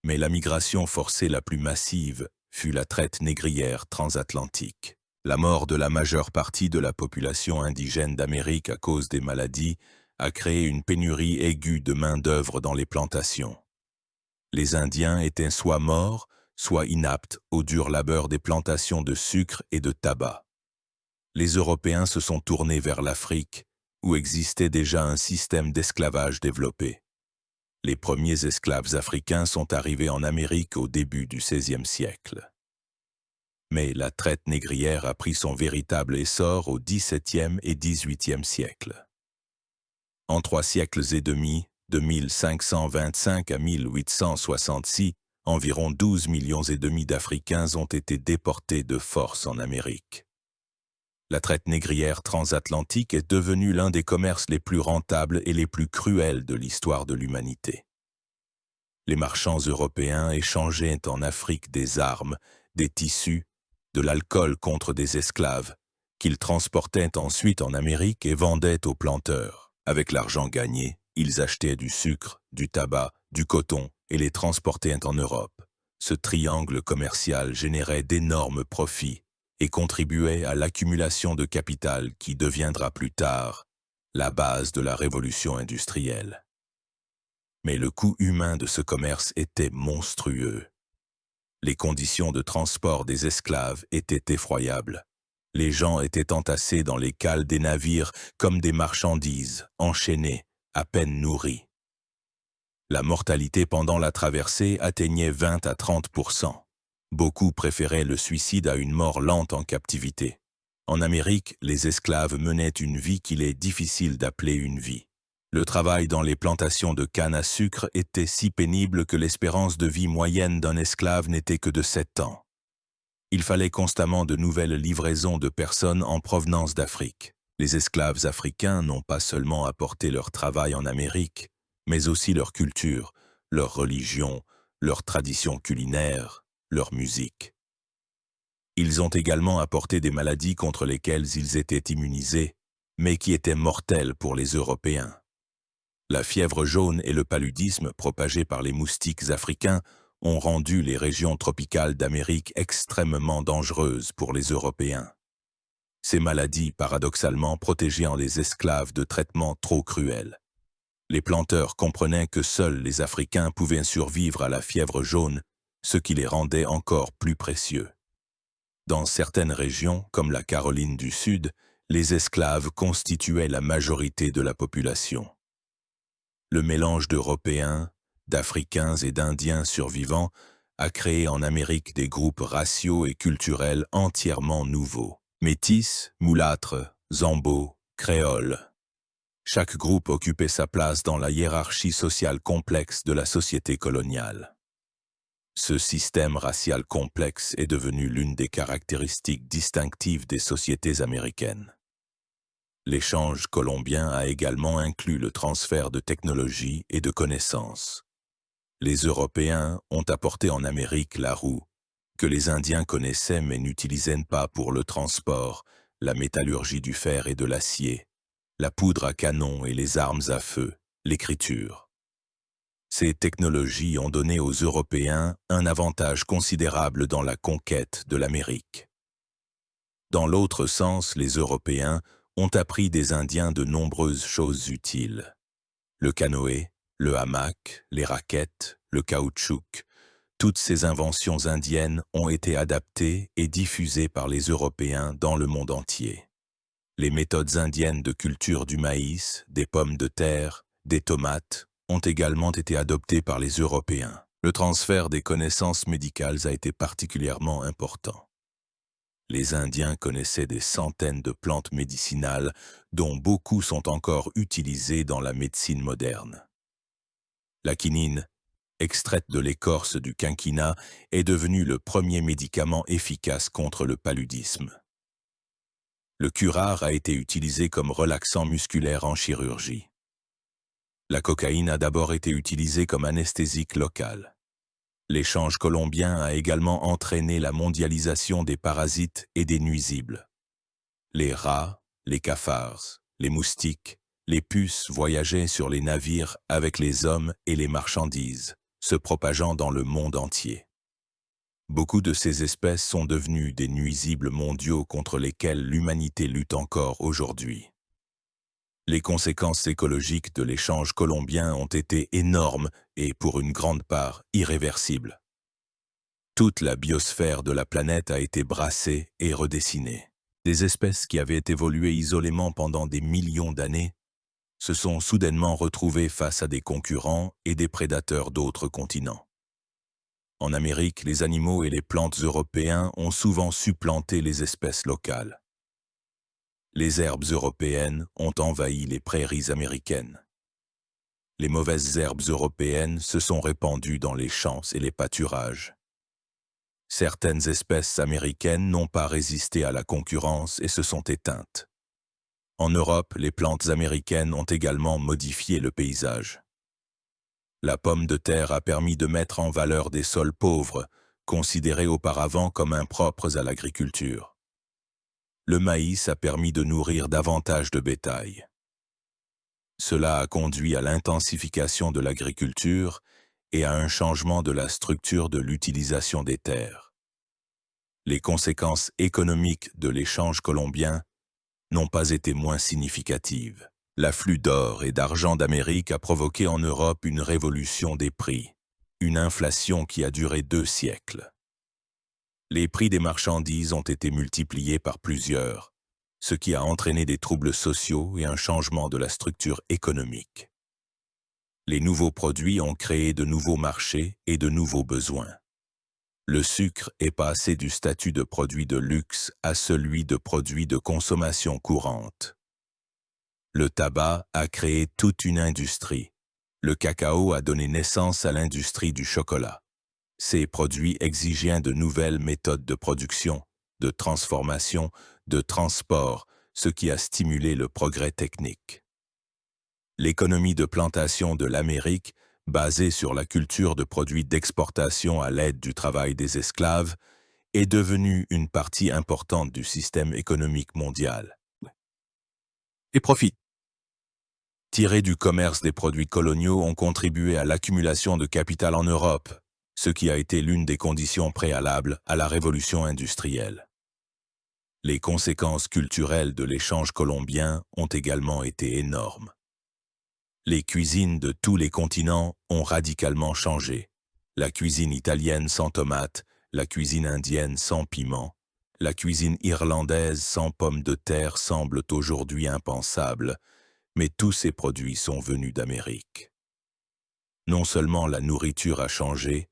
Mais la migration forcée la plus massive fut la traite négrière transatlantique. La mort de la majeure partie de la population indigène d'Amérique à cause des maladies a créé une pénurie aiguë de main-d'œuvre dans les plantations. Les Indiens étaient soit morts, soit inaptes au dur labeur des plantations de sucre et de tabac. Les Européens se sont tournés vers l'Afrique, où existait déjà un système d'esclavage développé. Les premiers esclaves africains sont arrivés en Amérique au début du XVIe siècle. Mais la traite négrière a pris son véritable essor au XVIIe et XVIIIe siècle. En 3 siècles et demi, de 1525 à 1866, environ 12 millions et demi d'Africains ont été déportés de force en Amérique. La traite négrière transatlantique est devenue l'un des commerces les plus rentables et les plus cruels de l'histoire de l'humanité. Les marchands européens échangeaient en Afrique des armes, des tissus, de l'alcool contre des esclaves, qu'ils transportaient ensuite en Amérique et vendaient aux planteurs. Avec l'argent gagné, ils achetaient du sucre, du tabac, du coton et les transportaient en Europe. Ce triangle commercial générait d'énormes profits et contribuait à l'accumulation de capital qui deviendra plus tard la base de la révolution industrielle. Mais le coût humain de ce commerce était monstrueux. Les conditions de transport des esclaves étaient effroyables. Les gens étaient entassés dans les cales des navires comme des marchandises, enchaînés, à peine nourris. La mortalité pendant la traversée atteignait 20 à 30%. Beaucoup préféraient le suicide à une mort lente en captivité. En Amérique, les esclaves menaient une vie qu'il est difficile d'appeler une vie. Le travail dans les plantations de canne à sucre était si pénible que l'espérance de vie moyenne d'un esclave n'était que de 7 ans. Il fallait constamment de nouvelles livraisons de personnes en provenance d'Afrique. Les esclaves africains n'ont pas seulement apporté leur travail en Amérique, mais aussi leur culture, leur religion, leurs traditions culinaires, leur musique. Ils ont également apporté des maladies contre lesquelles ils étaient immunisés, mais qui étaient mortelles pour les Européens. La fièvre jaune et le paludisme propagés par les moustiques africains ont rendu les régions tropicales d'Amérique extrêmement dangereuses pour les Européens. Ces maladies, paradoxalement, protégeaient les esclaves de traitements trop cruels. Les planteurs comprenaient que seuls les Africains pouvaient survivre à la fièvre jaune, ce qui les rendait encore plus précieux. Dans certaines régions, comme la Caroline du Sud, les esclaves constituaient la majorité de la population. Le mélange d'Européens, d'Africains et d'Indiens survivants a créé en Amérique des groupes raciaux et culturels entièrement nouveaux. Métis, mulâtres, zambos, créoles. Chaque groupe occupait sa place dans la hiérarchie sociale complexe de la société coloniale. Ce système racial complexe est devenu l'une des caractéristiques distinctives des sociétés américaines. L'échange colombien a également inclus le transfert de technologies et de connaissances. Les Européens ont apporté en Amérique la roue, que les Indiens connaissaient mais n'utilisaient pas pour le transport, la métallurgie du fer et de l'acier, la poudre à canon et les armes à feu, l'écriture. Ces technologies ont donné aux Européens un avantage considérable dans la conquête de l'Amérique. Dans l'autre sens, les Européens ont appris des Indiens de nombreuses choses utiles. Le canoë, le hamac, les raquettes, le caoutchouc, toutes ces inventions indiennes ont été adaptées et diffusées par les Européens dans le monde entier. Les méthodes indiennes de culture du maïs, des pommes de terre, des tomates, ont également été adoptées par les Européens. Le transfert des connaissances médicales a été particulièrement important. Les Indiens connaissaient des centaines de plantes médicinales, dont beaucoup sont encore utilisées dans la médecine moderne. La quinine, extraite de l'écorce du quinquina, est devenue le premier médicament efficace contre le paludisme. Le curare a été utilisé comme relaxant musculaire en chirurgie. La cocaïne a d'abord été utilisée comme anesthésique local. L'échange colombien a également entraîné la mondialisation des parasites et des nuisibles. Les rats, les cafards, les moustiques, les puces voyageaient sur les navires avec les hommes et les marchandises, se propageant dans le monde entier. Beaucoup de ces espèces sont devenues des nuisibles mondiaux contre lesquels l'humanité lutte encore aujourd'hui. Les conséquences écologiques de l'échange colombien ont été énormes et, pour une grande part, irréversibles. Toute la biosphère de la planète a été brassée et redessinée. Des espèces qui avaient évolué isolément pendant des millions d'années se sont soudainement retrouvées face à des concurrents et des prédateurs d'autres continents. En Amérique, les animaux et les plantes européens ont souvent supplanté les espèces locales. Les herbes européennes ont envahi les prairies américaines. Les mauvaises herbes européennes se sont répandues dans les champs et les pâturages. Certaines espèces américaines n'ont pas résisté à la concurrence et se sont éteintes. En Europe, les plantes américaines ont également modifié le paysage. La pomme de terre a permis de mettre en valeur des sols pauvres, considérés auparavant comme impropres à l'agriculture. Le maïs a permis de nourrir davantage de bétail. Cela a conduit à l'intensification de l'agriculture et à un changement de la structure de l'utilisation des terres. Les conséquences économiques de l'échange colombien n'ont pas été moins significatives. L'afflux d'or et d'argent d'Amérique a provoqué en Europe une révolution des prix, une inflation qui a duré 2 siècles. Les prix des marchandises ont été multipliés par plusieurs, ce qui a entraîné des troubles sociaux et un changement de la structure économique. Les nouveaux produits ont créé de nouveaux marchés et de nouveaux besoins. Le sucre est passé du statut de produit de luxe à celui de produit de consommation courante. Le tabac a créé toute une industrie. Le cacao a donné naissance à l'industrie du chocolat. Ces produits exigeaient de nouvelles méthodes de production, de transformation, de transport, ce qui a stimulé le progrès technique. L'économie de plantation de l'Amérique, basée sur la culture de produits d'exportation à l'aide du travail des esclaves, est devenue une partie importante du système économique mondial. Et profit. Tirés du commerce des produits coloniaux ont contribué à l'accumulation de capital en Europe, ce qui a été l'une des conditions préalables à la révolution industrielle. Les conséquences culturelles de l'échange colombien ont également été énormes. Les cuisines de tous les continents ont radicalement changé. La cuisine italienne sans tomates, la cuisine indienne sans piment, la cuisine irlandaise sans pommes de terre semblent aujourd'hui impensables, mais tous ces produits sont venus d'Amérique. Non seulement la nourriture a changé,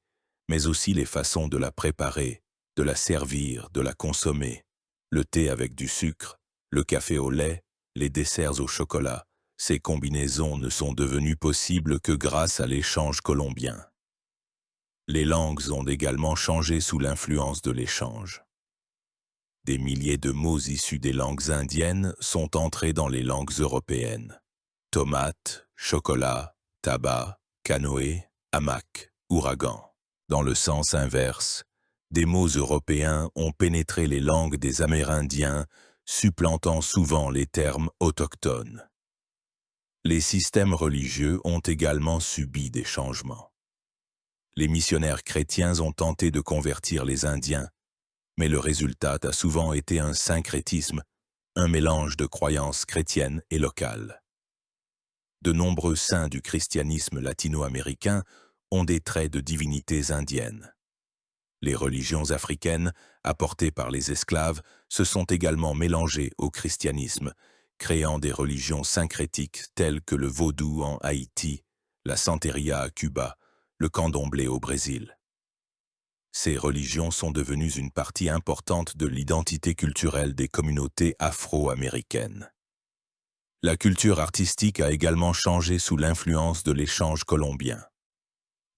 mais aussi les façons de la préparer, de la servir, de la consommer. Le thé avec du sucre, le café au lait, les desserts au chocolat, ces combinaisons ne sont devenues possibles que grâce à l'échange colombien. Les langues ont également changé sous l'influence de l'échange. Des milliers de mots issus des langues indiennes sont entrés dans les langues européennes. Tomate, chocolat, tabac, canoë, hamac, ouragan. Dans le sens inverse, des mots européens ont pénétré les langues des Amérindiens, supplantant souvent les termes autochtones. Les systèmes religieux ont également subi des changements. Les missionnaires chrétiens ont tenté de convertir les Indiens, mais le résultat a souvent été un syncrétisme, un mélange de croyances chrétiennes et locales. De nombreux saints du christianisme latino-américain ont des traits de divinités indiennes. Les religions africaines, apportées par les esclaves, se sont également mélangées au christianisme, créant des religions syncrétiques telles que le vaudou en Haïti, la santeria à Cuba, le candomblé au Brésil. Ces religions sont devenues une partie importante de l'identité culturelle des communautés afro-américaines. La culture artistique a également changé sous l'influence de l'échange colombien.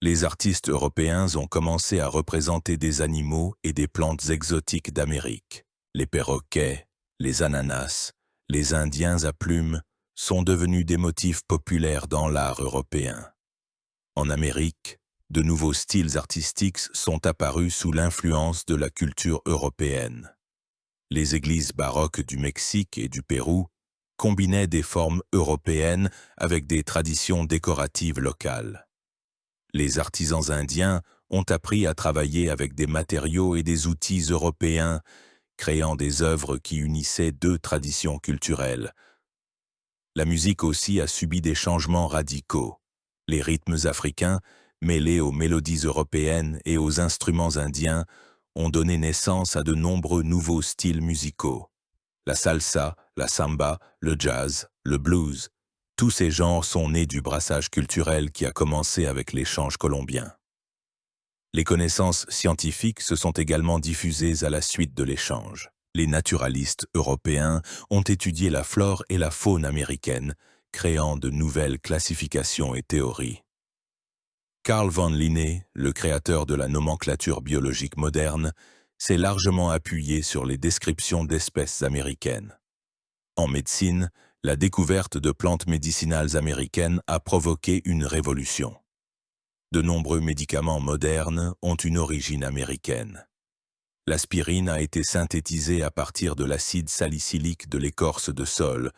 Les artistes européens ont commencé à représenter des animaux et des plantes exotiques d'Amérique. Les perroquets, les ananas, les Indiens à plumes sont devenus des motifs populaires dans l'art européen. En Amérique, de nouveaux styles artistiques sont apparus sous l'influence de la culture européenne. Les églises baroques du Mexique et du Pérou combinaient des formes européennes avec des traditions décoratives locales. Les artisans indiens ont appris à travailler avec des matériaux et des outils européens, créant des œuvres qui unissaient deux traditions culturelles. La musique aussi a subi des changements radicaux. Les rythmes africains, mêlés aux mélodies européennes et aux instruments indiens, ont donné naissance à de nombreux nouveaux styles musicaux. La salsa, la samba, le jazz, le blues, tous ces genres sont nés du brassage culturel qui a commencé avec l'échange colombien. Les connaissances scientifiques se sont également diffusées à la suite de l'échange. Les naturalistes européens ont étudié la flore et la faune américaine, créant de nouvelles classifications et théories. Carl von Linné, le créateur de la nomenclature biologique moderne, s'est largement appuyé sur les descriptions d'espèces américaines. En médecine, la découverte de plantes médicinales américaines a provoqué une révolution. De nombreux médicaments modernes ont une origine américaine. L'aspirine a été synthétisée à partir de l'acide salicylique de l'écorce de saule,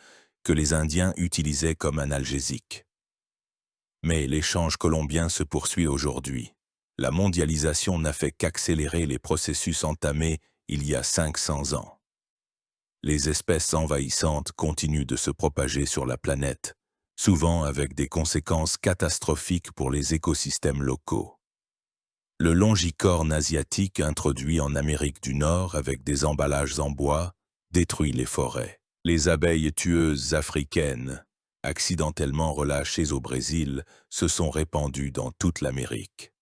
que les Indiens utilisaient comme analgésique. Mais l'échange colombien se poursuit aujourd'hui. La mondialisation n'a fait qu'accélérer les processus entamés il y a 500 ans. Les espèces envahissantes continuent de se propager sur la planète, souvent avec des conséquences catastrophiques pour les écosystèmes locaux. Le longicorne asiatique, introduit en Amérique du Nord avec des emballages en bois, détruit les forêts. Les abeilles tueuses africaines, accidentellement relâchées au Brésil, se sont répandues dans toute l'Amérique.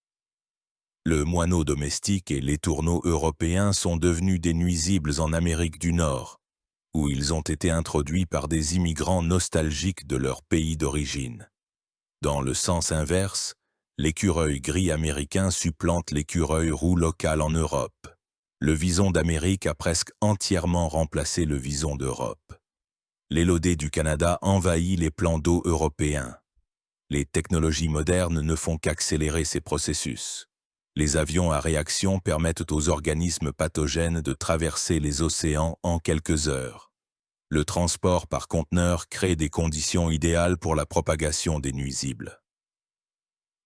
Le moineau domestique et les tourneaux européens sont devenus des nuisibles en Amérique du Nord, où ils ont été introduits par des immigrants nostalgiques de leur pays d'origine. Dans le sens inverse, l'écureuil gris américain supplante l'écureuil roux local en Europe. Le vison d'Amérique a presque entièrement remplacé le vison d'Europe. L'élodée du Canada envahit les plans d'eau européens. Les technologies modernes ne font qu'accélérer ces processus. Les avions à réaction permettent aux organismes pathogènes de traverser les océans en quelques heures. Le transport par conteneur crée des conditions idéales pour la propagation des nuisibles.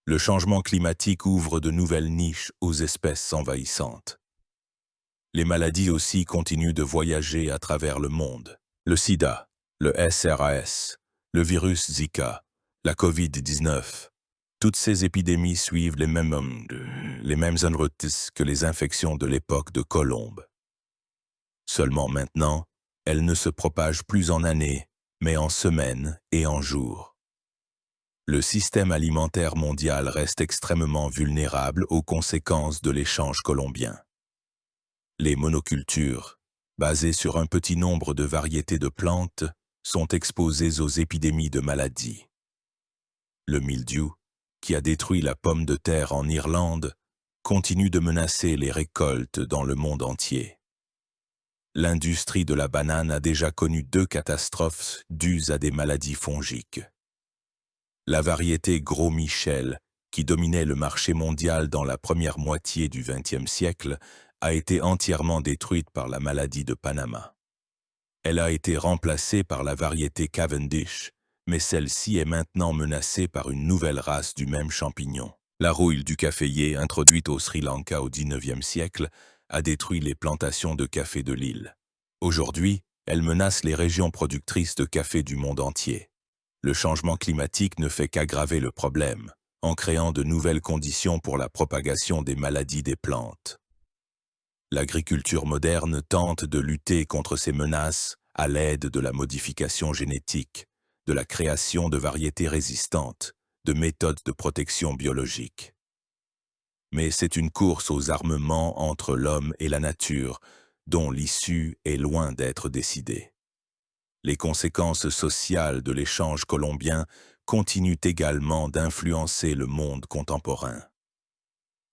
Le changement climatique ouvre de nouvelles niches aux espèces envahissantes. Les maladies aussi continuent de voyager à travers le monde. Le sida, le SRAS, le virus Zika, la COVID-19. Toutes ces épidémies suivent les mêmes routes que les infections de l'époque de Colombe. Seulement maintenant, elles ne se propagent plus en années, mais en semaines et en jours. Le système alimentaire mondial reste extrêmement vulnérable aux conséquences de l'échange colombien. Les monocultures, basées sur un petit nombre de variétés de plantes, sont exposées aux épidémies de maladies. Le mildiou, qui a détruit la pomme de terre en Irlande, continue de menacer les récoltes dans le monde entier. L'industrie de la banane a déjà connu 2 catastrophes dues à des maladies fongiques. La variété Gros Michel, qui dominait le marché mondial dans la première moitié du XXe siècle, a été entièrement détruite par la maladie de Panama. Elle a été remplacée par la variété Cavendish, mais celle-ci est maintenant menacée par une nouvelle race du même champignon. La rouille du caféier, introduite au Sri Lanka au XIXe siècle, a détruit les plantations de café de l'île. Aujourd'hui, elle menace les régions productrices de café du monde entier. Le changement climatique ne fait qu'aggraver le problème, en créant de nouvelles conditions pour la propagation des maladies des plantes. L'agriculture moderne tente de lutter contre ces menaces à l'aide de la modification génétique, de la création de variétés résistantes, de méthodes de protection biologique. Mais c'est une course aux armements entre l'homme et la nature, dont l'issue est loin d'être décidée. Les conséquences sociales de l'échange colombien continuent également d'influencer le monde contemporain.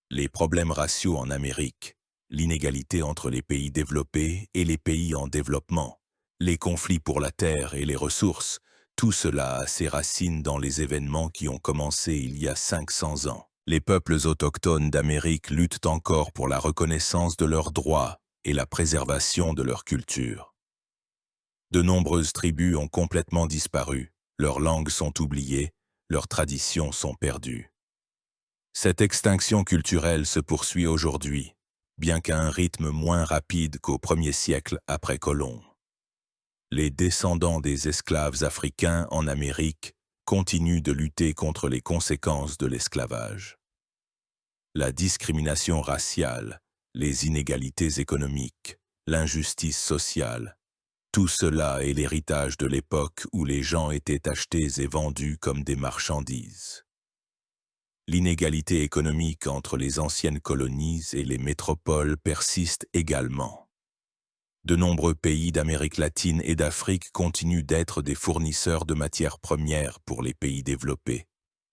Les problèmes raciaux en Amérique, l'inégalité entre les pays développés et les pays en développement, Les conflits pour la terre et les ressources, tout cela a ses racines dans les événements qui ont commencé il y a 500 ans. Les peuples autochtones d'Amérique luttent encore pour la reconnaissance de leurs droits et la préservation de leur culture. De nombreuses tribus ont complètement disparu, leurs langues sont oubliées, leurs traditions sont perdues. Cette extinction culturelle se poursuit aujourd'hui, bien qu'à un rythme moins rapide qu'au 1er siècle après Colomb. Les descendants des esclaves africains en Amérique continuent de lutter contre les conséquences de l'esclavage. La discrimination raciale, les inégalités économiques, l'injustice sociale, tout cela est l'héritage de l'époque où les gens étaient achetés et vendus comme des marchandises. L'inégalité économique entre les anciennes colonies et les métropoles persiste également. De nombreux pays d'Amérique latine et d'Afrique continuent d'être des fournisseurs de matières premières pour les pays développés,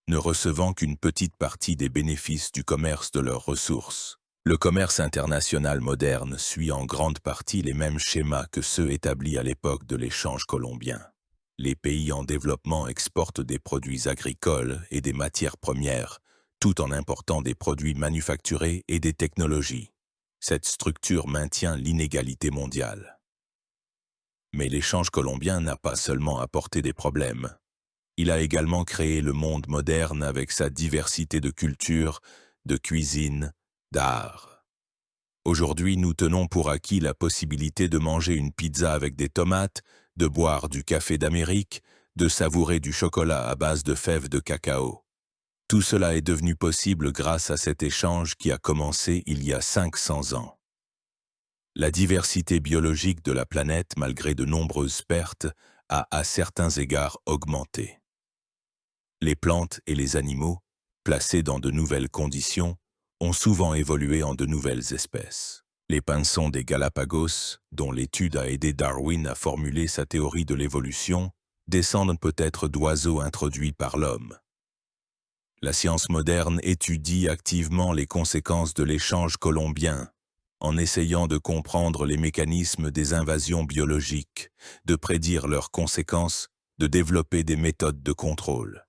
ne recevant qu'une petite partie des bénéfices du commerce de leurs ressources. Le commerce international moderne suit en grande partie les mêmes schémas que ceux établis à l'époque de l'échange colombien. Les pays en développement exportent des produits agricoles et des matières premières, tout en important des produits manufacturés et des technologies. Cette structure maintient l'inégalité mondiale. Mais l'échange colombien n'a pas seulement apporté des problèmes. Il a également créé le monde moderne avec sa diversité de cultures, de cuisine, d'art. Aujourd'hui, nous tenons pour acquis la possibilité de manger une pizza avec des tomates, de boire du café d'Amérique, de savourer du chocolat à base de fèves de cacao. Tout cela est devenu possible grâce à cet échange qui a commencé il y a 500 ans. La diversité biologique de la planète, malgré de nombreuses pertes, a à certains égards augmenté. Les plantes et les animaux, placés dans de nouvelles conditions, ont souvent évolué en de nouvelles espèces. Les pinsons des Galapagos, dont l'étude a aidé Darwin à formuler sa théorie de l'évolution, descendent peut-être d'oiseaux introduits par l'homme. La science moderne étudie activement les conséquences de l'échange colombien, en essayant de comprendre les mécanismes des invasions biologiques, de prédire leurs conséquences, de développer des méthodes de contrôle.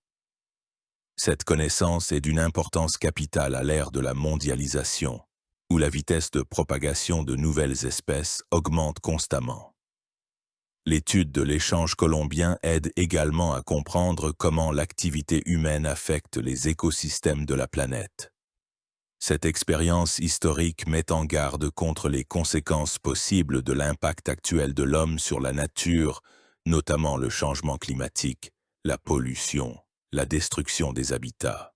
Cette connaissance est d'une importance capitale à l'ère de la mondialisation, où la vitesse de propagation de nouvelles espèces augmente constamment. L'étude de l'échange colombien aide également à comprendre comment l'activité humaine affecte les écosystèmes de la planète. Cette expérience historique met en garde contre les conséquences possibles de l'impact actuel de l'homme sur la nature, notamment le changement climatique, la pollution, la destruction des habitats.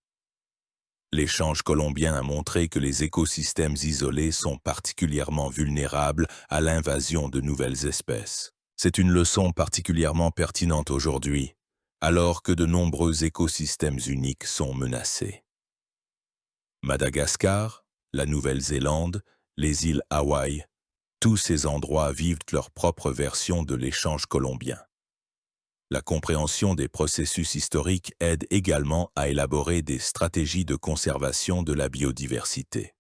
L'échange colombien a montré que les écosystèmes isolés sont particulièrement vulnérables à l'invasion de nouvelles espèces. C'est une leçon particulièrement pertinente aujourd'hui, alors que de nombreux écosystèmes uniques sont menacés. Madagascar, la Nouvelle-Zélande, les îles Hawaï, tous ces endroits vivent leur propre version de l'échange colombien. La compréhension des processus historiques aide également à élaborer des stratégies de conservation de la biodiversité.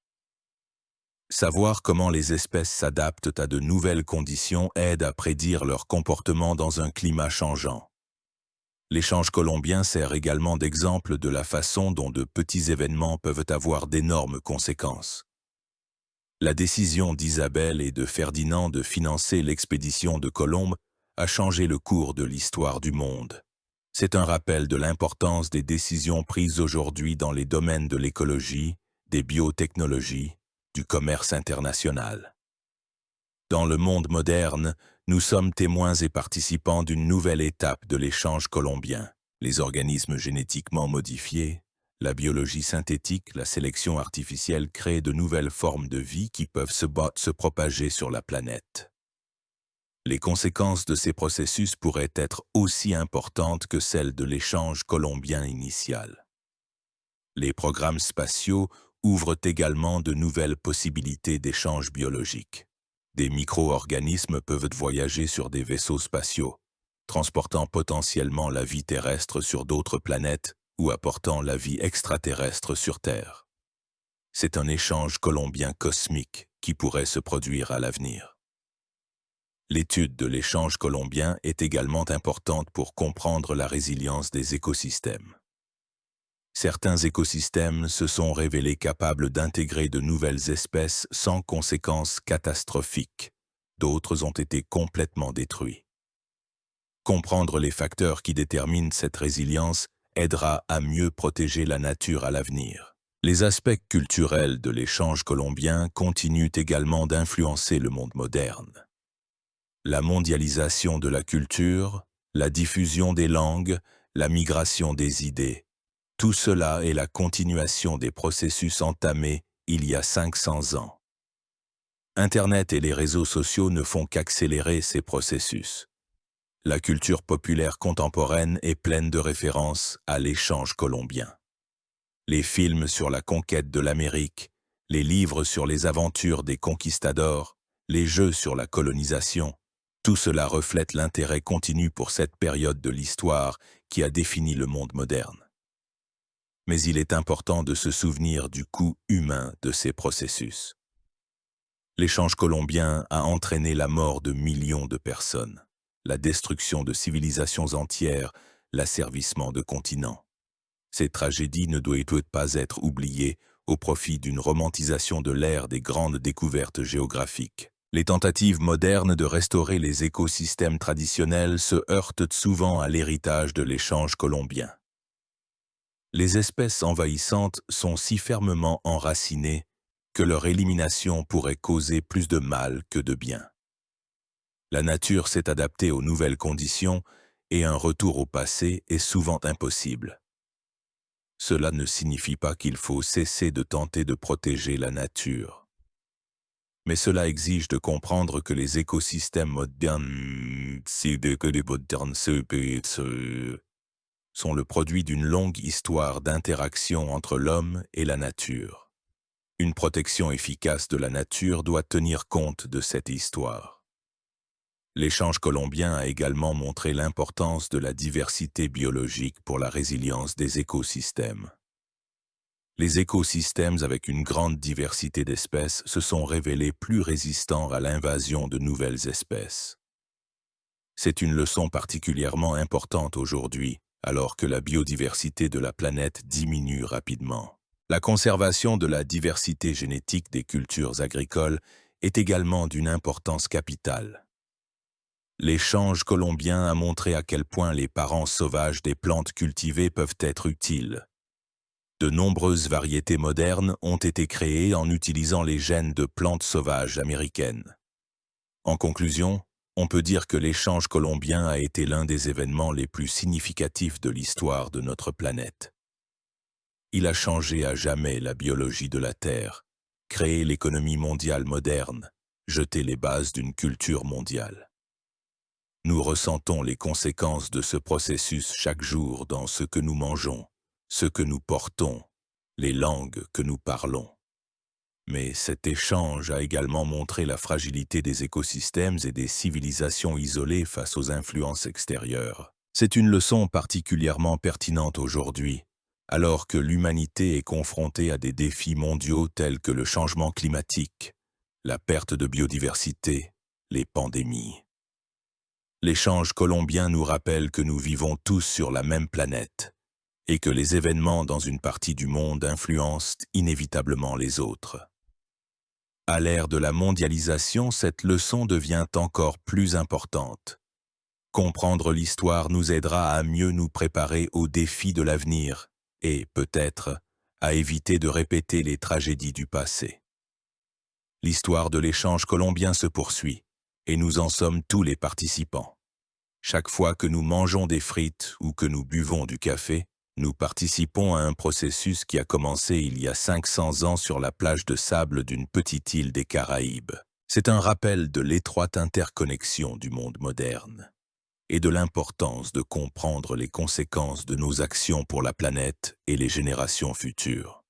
Savoir comment les espèces s'adaptent à de nouvelles conditions aide à prédire leur comportement dans un climat changeant. L'échange colombien sert également d'exemple de la façon dont de petits événements peuvent avoir d'énormes conséquences. La décision d'Isabelle et de Ferdinand de financer l'expédition de Colomb a changé le cours de l'histoire du monde. C'est un rappel de l'importance des décisions prises aujourd'hui dans les domaines de l'écologie, des biotechnologies, du commerce international. Dans le monde moderne, nous sommes témoins et participants d'une nouvelle étape de l'échange colombien. Les organismes génétiquement modifiés, la biologie synthétique, la sélection artificielle créent de nouvelles formes de vie qui peuvent se propager sur la planète. Les conséquences de ces processus pourraient être aussi importantes que celles de l'échange colombien initial. Les programmes spatiaux ouvrent également de nouvelles possibilités d'échange biologique. Des micro-organismes peuvent voyager sur des vaisseaux spatiaux, transportant potentiellement la vie terrestre sur d'autres planètes ou apportant la vie extraterrestre sur Terre. C'est un échange colombien cosmique qui pourrait se produire à l'avenir. L'étude de l'échange colombien est également importante pour comprendre la résilience des écosystèmes. Certains écosystèmes se sont révélés capables d'intégrer de nouvelles espèces sans conséquences catastrophiques. D'autres ont été complètement détruits. Comprendre les facteurs qui déterminent cette résilience aidera à mieux protéger la nature à l'avenir. Les aspects culturels de l'échange colombien continuent également d'influencer le monde moderne. La mondialisation de la culture, la diffusion des langues, la migration des idées, tout cela est la continuation des processus entamés il y a 500 ans. Internet et les réseaux sociaux ne font qu'accélérer ces processus. La culture populaire contemporaine est pleine de références à l'échange colombien. Les films sur la conquête de l'Amérique, les livres sur les aventures des conquistadors, les jeux sur la colonisation, tout cela reflète l'intérêt continu pour cette période de l'histoire qui a défini le monde moderne. Mais il est important de se souvenir du coût humain de ces processus. L'échange colombien a entraîné la mort de millions de personnes, la destruction de civilisations entières, l'asservissement de continents. Ces tragédies ne doivent pas être oubliées au profit d'une romantisation de l'ère des grandes découvertes géographiques. Les tentatives modernes de restaurer les écosystèmes traditionnels se heurtent souvent à l'héritage de l'échange colombien. Les espèces envahissantes sont si fermement enracinées que leur élimination pourrait causer plus de mal que de bien. La nature s'est adaptée aux nouvelles conditions et un retour au passé est souvent impossible. Cela ne signifie pas qu'il faut cesser de tenter de protéger la nature. Mais cela exige de comprendre que les écosystèmes modernes sont le produit d'une longue histoire d'interaction entre l'homme et la nature. Une protection efficace de la nature doit tenir compte de cette histoire. L'échange colombien a également montré l'importance de la diversité biologique pour la résilience des écosystèmes. Les écosystèmes avec une grande diversité d'espèces se sont révélés plus résistants à l'invasion de nouvelles espèces. C'est une leçon particulièrement importante aujourd'hui, alors que la biodiversité de la planète diminue rapidement. La conservation de la diversité génétique des cultures agricoles est également d'une importance capitale. L'échange colombien a montré à quel point les parents sauvages des plantes cultivées peuvent être utiles. De nombreuses variétés modernes ont été créées en utilisant les gènes de plantes sauvages américaines. En conclusion, on peut dire que l'échange colombien a été l'un des événements les plus significatifs de l'histoire de notre planète. Il a changé à jamais la biologie de la Terre, créé l'économie mondiale moderne, jeté les bases d'une culture mondiale. Nous ressentons les conséquences de ce processus chaque jour dans ce que nous mangeons, ce que nous portons, les langues que nous parlons. Mais cet échange a également montré la fragilité des écosystèmes et des civilisations isolées face aux influences extérieures. C'est une leçon particulièrement pertinente aujourd'hui, alors que l'humanité est confrontée à des défis mondiaux tels que le changement climatique, la perte de biodiversité, les pandémies. L'échange colombien nous rappelle que nous vivons tous sur la même planète et que les événements dans une partie du monde influencent inévitablement les autres. À l'ère de la mondialisation, cette leçon devient encore plus importante. Comprendre l'histoire nous aidera à mieux nous préparer aux défis de l'avenir et, peut-être, à éviter de répéter les tragédies du passé. L'histoire de l'échange colombien se poursuit, et nous en sommes tous les participants. Chaque fois que nous mangeons des frites ou que nous buvons du café, nous participons à un processus qui a commencé il y a 500 ans sur la plage de sable d'une petite île des Caraïbes. C'est un rappel de l'étroite interconnexion du monde moderne et de l'importance de comprendre les conséquences de nos actions pour la planète et les générations futures.